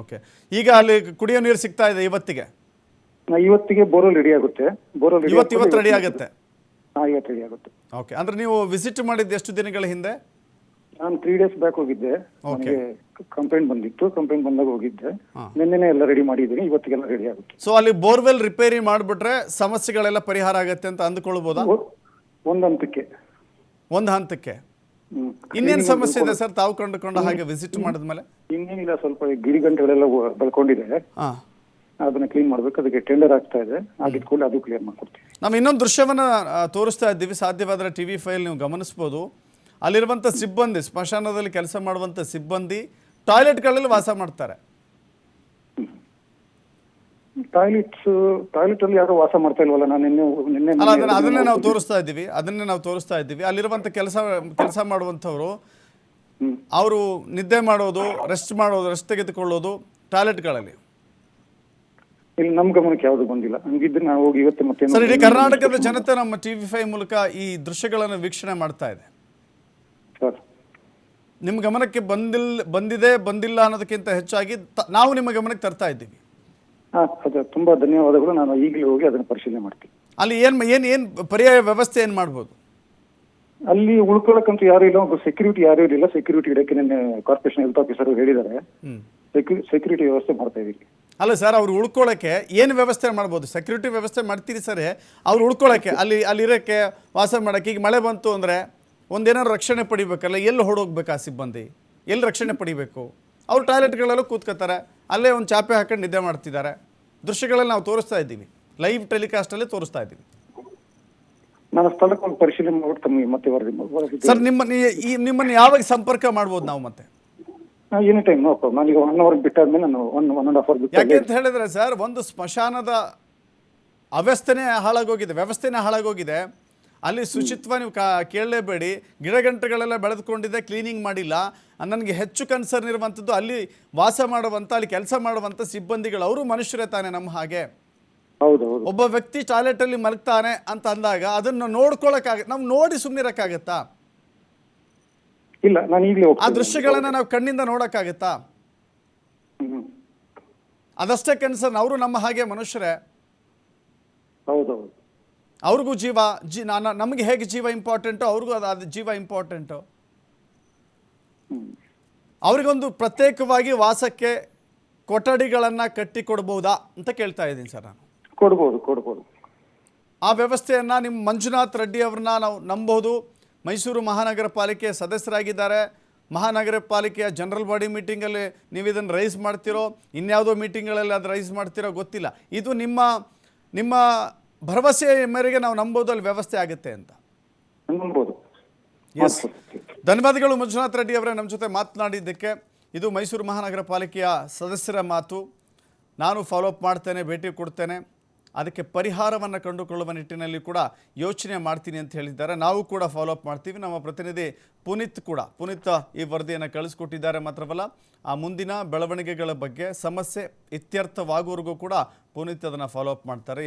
ಓಕೆ. ಈಗ ಅಲ್ಲಿ ಕುಡಿಯೋ ನೀರು ಸಿಗ್ತಾ ಇದೆ ಇವತ್ತಿಗೆ? ಇವತ್ತಿಗೆ ಬೋರ್ವೆಲ್ ರೆಡಿ ಆಗುತ್ತೆ. ಬೋರ್ವೆಲ್ ಇವತ್ತು ರೆಡಿ ಆಗುತ್ತೆ. ಇವತ್ತು ರೆಡಿ ಆಗುತ್ತೆ. ಓಕೆ. ಅಂದ್ರೆ ನೀವು ವಿಸಿಟ್ ಮಾಡಿದ್ದು ಎಷ್ಟು ದಿನಗಳ ಹಿಂದೆ? ನಾನು 3 days ಬ್ಯಾಕ್ ಹೋಗಿದ್ದೆ. ನನಗೆ ಕಂಪ್ಲೇಂಟ್ ಬಂದಿತ್ತು, ಕಂಪ್ಲೇಂಟ್ ಬಂದಾಗ ಹೋಗಿದ್ದೆ. ನಿನ್ನೆನೆ ಎಲ್ಲ ರೆಡಿ ಮಾಡಿದ್ದೀನಿ, ಇವತ್ತಿಗೆಲ್ಲ ರೆಡಿ ಆಗುತ್ತೆ. ಸೊ ಅಲ್ಲಿ ಬೋರ್ವೆಲ್ ರಿಪೇರಿ ಮಾಡಿಬಿಟ್ರೆ ಸಮಸ್ಯೆಗಳೆಲ್ಲ ಪರಿಹಾರ ಆಗುತ್ತೆ ಅಂತ ಅಂದ್ಕೊಳ್ಬೋದಾ? ಒಂದು ಹಂತಕ್ಕೆ. ಇನ್ನೇನು ಸಮಸ್ಯೆ ಇದೆ ಸರ್ ತಾವು ಕಂಡುಕೊಂಡ ಹಾಗೆ ವಿಸಿಟ್ ಮಾಡಿದ್ಮೇಲೆ? ಇನ್ನೇನಿಲ್ಲ, ಸ್ವಲ್ಪ ಗಿರಿಗಂಟೆಗಳೆಲ್ಲ ಬೆಳ್ಕೊಂಡಿದೆ, ಅದನ್ನ ಕ್ಲೀನ್ ಮಾಡ್ಬೇಕು. ಅದಕ್ಕೆ ಟೆಂಡರ್ ಆಗ್ತಾ ಇದೆ, ಆಗಿದ ಕೂಡ ಅದು ಕ್ಲಿಯರ್ ಮಾಡ್ಕೊಡ್ತೀವಿ. ನಾವು ಇನ್ನೊಂದು ದೃಶ್ಯವನ್ನ ತೋರಿಸ್ತಾ ಇದ್ದೀವಿ, ಸಾಧ್ಯವಾದರೆ TV ಫೈಲ್ ನೀವು ಗಮನಿಸ್ಬೋದು. ಅಲ್ಲಿರುವಂಥ ಸಿಬ್ಬಂದಿ, ಸ್ಮಶಾನದಲ್ಲಿ ಕೆಲಸ ಮಾಡುವಂಥ ಸಿಬ್ಬಂದಿ ಟಾಯ್ಲೆಟ್ಗಳಲ್ಲಿ ವಾಸ ಮಾಡ್ತಾರೆ. ಟಾಯ್ಲೆಟ್ ಅಲ್ಲಿ ಯಾರು ವಾಸ ಮಾಡ್ತಾ ಇಲ್ವಲ್ಲ? ನಾನು ನಿನ್ನೆ ಅದನ್ನೇ ನಾವು ತೋರಿಸ್ತಾ ಇದ್ದೀವಿ. ಅಲ್ಲಿರುವಂಥ ಕೆಲಸ ಮಾಡುವಂಥವ್ರು ಅವರು ನಿದ್ದೆ ಮಾಡೋದು, ರೆಸ್ಟ್ ತೆಗೆದುಕೊಳ್ಳೋದು ಟಾಯ್ಲೆಟ್ಗಳಲ್ಲಿ. ಇಲ್ಲಿ ನಮ್ಮ ಗಮನಕ್ಕೆ ಯಾವುದು ಬಂದಿಲ್ಲ. ಹಂಗಿದ್ರೆ ನಾವು ಹೋಗಿ ಇವತ್ತು ಮತ್ತೆ ಸರ್, ಇಡೀ ಕರ್ನಾಟಕದ ಜನತೆ ನಮ್ಮ TV5 ಮೂಲಕ ಈ ದೃಶ್ಯಗಳನ್ನು ವೀಕ್ಷಣೆ ಮಾಡ್ತಾ ಇದೆ. ನಿಮ್ಮ ಗಮನಕ್ಕೆ ಬಂದಿಲ್ಲ ಅನ್ನೋದಕ್ಕಿಂತ ಹೆಚ್ಚಾಗಿ ನಾವು ನಿಮ್ಮ ಗಮನಕ್ಕೆ ತರ್ತಾ ಇದ್ದೀವಿ. ತುಂಬಾ ಧನ್ಯವಾದಗಳು. ನಾನು ಈಗಲೇ ಹೋಗಿ ಅದನ್ನು ಪರಿಶೀಲನೆ ಮಾಡ್ತೀನಿ. ಅಲ್ಲಿ ಏನ್ ಪರ್ಯಾಯ ವ್ಯವಸ್ಥೆ ಏನ್ ಮಾಡ್ಬೋದು? ಅಲ್ಲಿ ಉಳ್ಕೊಳ್ಳಕ್ಕಂತೂ ಯಾರು ಇಲ್ಲ, ಒಬ್ಬ ಸೆಕ್ಯೂರಿಟಿ ಯಾರು ಇರಲಿಲ್ಲ. ಸೆಕ್ಯೂರಿಟಿ ಇಡಕ್ಕೆ ನಿನ್ನೆ ಕಾರ್ಪೊರೇಷನ್ ಹೆಲ್ತ್ ಆಫೀಸರ್ ಹೇಳಿದ್ದಾರೆ. ಸೆಕ್ಯೂರಿಟಿ ವ್ಯವಸ್ಥೆ ಮಾಡ್ತಾ ಇದೀವಿ. ಅಲ್ಲ ಸರ್, ಅವ್ರು ಉಳ್ಕೊಳ್ಳೋಕೆ ಏನು ವ್ಯವಸ್ಥೆ ಮಾಡ್ಬೋದು? ಸೆಕ್ಯೂರಿಟಿ ವ್ಯವಸ್ಥೆ ಮಾಡ್ತೀರಿ ಸರಿ, ಅವ್ರು ಉಳ್ಕೊಳ್ಳೋಕೆ ಅಲ್ಲಿ ಇರೋಕ್ಕೆ, ವಾಸ ಮಾಡೋಕ್ಕೆ. ಈಗ ಮಳೆ ಬಂತು ಅಂದರೆ ಒಂದೇನಾದ್ರು ರಕ್ಷಣೆ ಪಡಿಬೇಕಲ್ಲ, ಎಲ್ಲಿ ಹೊಡೋಗ್ಬೇಕು ಆ ಸಿಬ್ಬಂದಿ? ಎಲ್ಲಿ ರಕ್ಷಣೆ ಪಡಿಬೇಕು? ಅವ್ರು ಟಾಯ್ಲೆಟ್ಗಳಲ್ಲೂ ಕೂತ್ಕೋತಾರೆ, ಅಲ್ಲೇ ಒಂದು ಚಾಪೆ ಹಾಕೊಂಡು ನಿದ್ದೆ ಮಾಡ್ತಿದ್ದಾರೆ. ದೃಶ್ಯಗಳಲ್ಲಿ ನಾವು ತೋರಿಸ್ತಾ ಇದ್ದೀವಿ, ಲೈವ್ ಟೆಲಿಕಾಸ್ಟಲ್ಲಿ ತೋರಿಸ್ತಾ ಇದ್ದೀವಿ. ನಾನು ಸ್ಥಳಕ್ಕೆ ಒಂದು ಪರಿಶೀಲನೆ ಮಾಡಿ ತಮಗೆ ಮತ್ತೆ ವರದಿ. ಸರ್, ನಿಮ್ಮನ್ನು ಯಾವಾಗ ಸಂಪರ್ಕ ಮಾಡ್ಬೋದು ನಾವು? ಮತ್ತೆ ಎನಿ ಟೈಮ್ ನೋ ಪ್ರಾಬ್ಲಮ್. ನಾನೀಗ 1 ಅವರ್ ಬಿಟ್ಟಾದ್ಮೇಲೆ ನಾನು 1.5 ಅವರ್ ಯಾಕೆ ಬಿಟ್ಟು ಅಂತ ಹೇಳಿದ್ರೆ ಸರ್, ಒಂದು ಸ್ಮಶಾನದ ವ್ಯವಸ್ಥೆನೇ ಹಾಳಾಗೋಗಿದೆ. ಅಲ್ಲಿ ಶುಚಿತ್ವ ನೀವು ಕೇಳಲೇಬೇಡಿ. ಗಿಡಗಂಟೆಗಳೆಲ್ಲ ಬೆಳೆದುಕೊಂಡಿದೆ, ಕ್ಲೀನಿಂಗ್ ಮಾಡಿಲ್ಲ. ನನಗೆ ಹೆಚ್ಚು ಕನ್ಸರ್ನ್ ಇರುವಂಥದ್ದು ಅಲ್ಲಿ ವಾಸ ಮಾಡುವಂಥ, ಅಲ್ಲಿ ಕೆಲಸ ಮಾಡುವಂಥ ಸಿಬ್ಬಂದಿಗಳು. ಅವರು ಮನುಷ್ಯರೇ ತಾನೆ ನಮ್ಮ ಹಾಗೆ. ಹೌದೌದು. ಒಬ್ಬ ವ್ಯಕ್ತಿ ಟಾಯ್ಲೆಟಲ್ಲಿ ಮಲಗ್ತಾನೆ ಅಂತ ಅಂದಾಗ ಅದನ್ನು ನಾವು ನೋಡಿ ಸುಮ್ಮನಿರಕ್ಕಾಗತ್ತಾ? ಇಲ್ಲ, ನಾನು ಈಗಲೇ ಆ ಹೋಗ್ತೀನಿ. ದೃಶ್ಯಗಳನ್ನ ನಾವು ಕಣ್ಣಿಂದ ನೋಡೋಕ್ಕಾಗತ್ತಾ? ಹ್ಮ್. ಅದಷ್ಟೇ ಕನ್ಸರ್ನ್. ಅವರು ನಮ್ಮ ಹಾಗೆ ಮನುಷ್ಯರೇ. ಹೌದೌದು. ಅವ್ರಿಗೂ ನಮಗೆ ಹೇಗೆ ಜೀವ ಇಂಪಾರ್ಟೆಂಟು, ಅವ್ರಿಗೂ ಅದು ಜೀವ ಇಂಪಾರ್ಟೆಂಟು. ಅವ್ರಿಗೊಂದು ಪ್ರತ್ಯೇಕವಾಗಿ ವಾಸಕ್ಕೆ ಕೊಠಡಿಗಳನ್ನು ಕಟ್ಟಿ ಕೊಡ್ಬೋದಾ ಅಂತ ಕೇಳ್ತಾ ಇದ್ದೀನಿ ಸರ್ ನಾನು. ಕೊಡ್ಬೋದು. ಆ ವ್ಯವಸ್ಥೆಯನ್ನು ನಿಮ್ಮ ಮಂಜುನಾಥ್ ರೆಡ್ಡಿ ಅವ್ರನ್ನ ನಾವು ನಂಬೋದು. ಮೈಸೂರು ಮಹಾನಗರ ಪಾಲಿಕೆ ಸದಸ್ಯರಾಗಿದ್ದಾರೆ. ಮಹಾನಗರ ಪಾಲಿಕೆಯ ಜನರಲ್ ಬಾಡಿ ಮೀಟಿಂಗಲ್ಲಿ ನೀವು ಇದನ್ನು ರೈಸ್ ಮಾಡ್ತಿರೋ, ಇನ್ಯಾವುದೋ ಮೀಟಿಂಗ್ಗಳಲ್ಲಿ ಅದು ರೈಸ್ ಮಾಡ್ತಿರೋ ಗೊತ್ತಿಲ್ಲ. ಇದು ನಿಮ್ಮ ಭರವಸೆ ಮೇರೆಗೆ ನಾವು ನಂಬೋದು ಅಲ್ಲಿ ವ್ಯವಸ್ಥೆ ಆಗುತ್ತೆ ಅಂತ. ನಂಬೋದು. ಎಸ್, ಧನ್ಯವಾದಗಳು ಮಂಜುನಾಥ್ ರೆಡ್ಡಿ ಅವರೇ ನಮ್ಮ ಜೊತೆ ಮಾತನಾಡಿದ್ದಕ್ಕೆ. ಇದು ಮೈಸೂರು ಮಹಾನಗರ ಪಾಲಿಕೆಯ ಸದಸ್ಯರ ಮಾತು. ನಾನು ಫಾಲೋಅಪ್ ಮಾಡ್ತೇನೆ, ಭೇಟಿ ಕೊಡ್ತೇನೆ, ಅದಕ್ಕೆ ಪರಿಹಾರವನ್ನು ಕಂಡುಕೊಳ್ಳುವ ನಿಟ್ಟಿನಲ್ಲಿ ಕೂಡ ಯೋಚನೆ ಮಾಡ್ತೀನಿ ಅಂತ ಹೇಳಿದ್ದಾರೆ. ನಾವು ಕೂಡ ಫಾಲೋಅಪ್ ಮಾಡ್ತೀವಿ. ನಮ್ಮ ಪ್ರತಿನಿಧಿ ಪುನೀತ್ ಈ ವರದಿಯನ್ನು ಕಳಿಸ್ಕೊಟ್ಟಿದ್ದಾರೆ. ಮಾತ್ರವಲ್ಲ, ಆ ಮುಂದಿನ ಬೆಳವಣಿಗೆಗಳ ಬಗ್ಗೆ ಸಮಸ್ಯೆ ಇತ್ಯರ್ಥವಾಗುವವರೆಗೂ ಕೂಡ ಪುನೀತ್ ಅದನ್ನು ಫಾಲೋಅಪ್ ಮಾಡ್ತಾರೆ.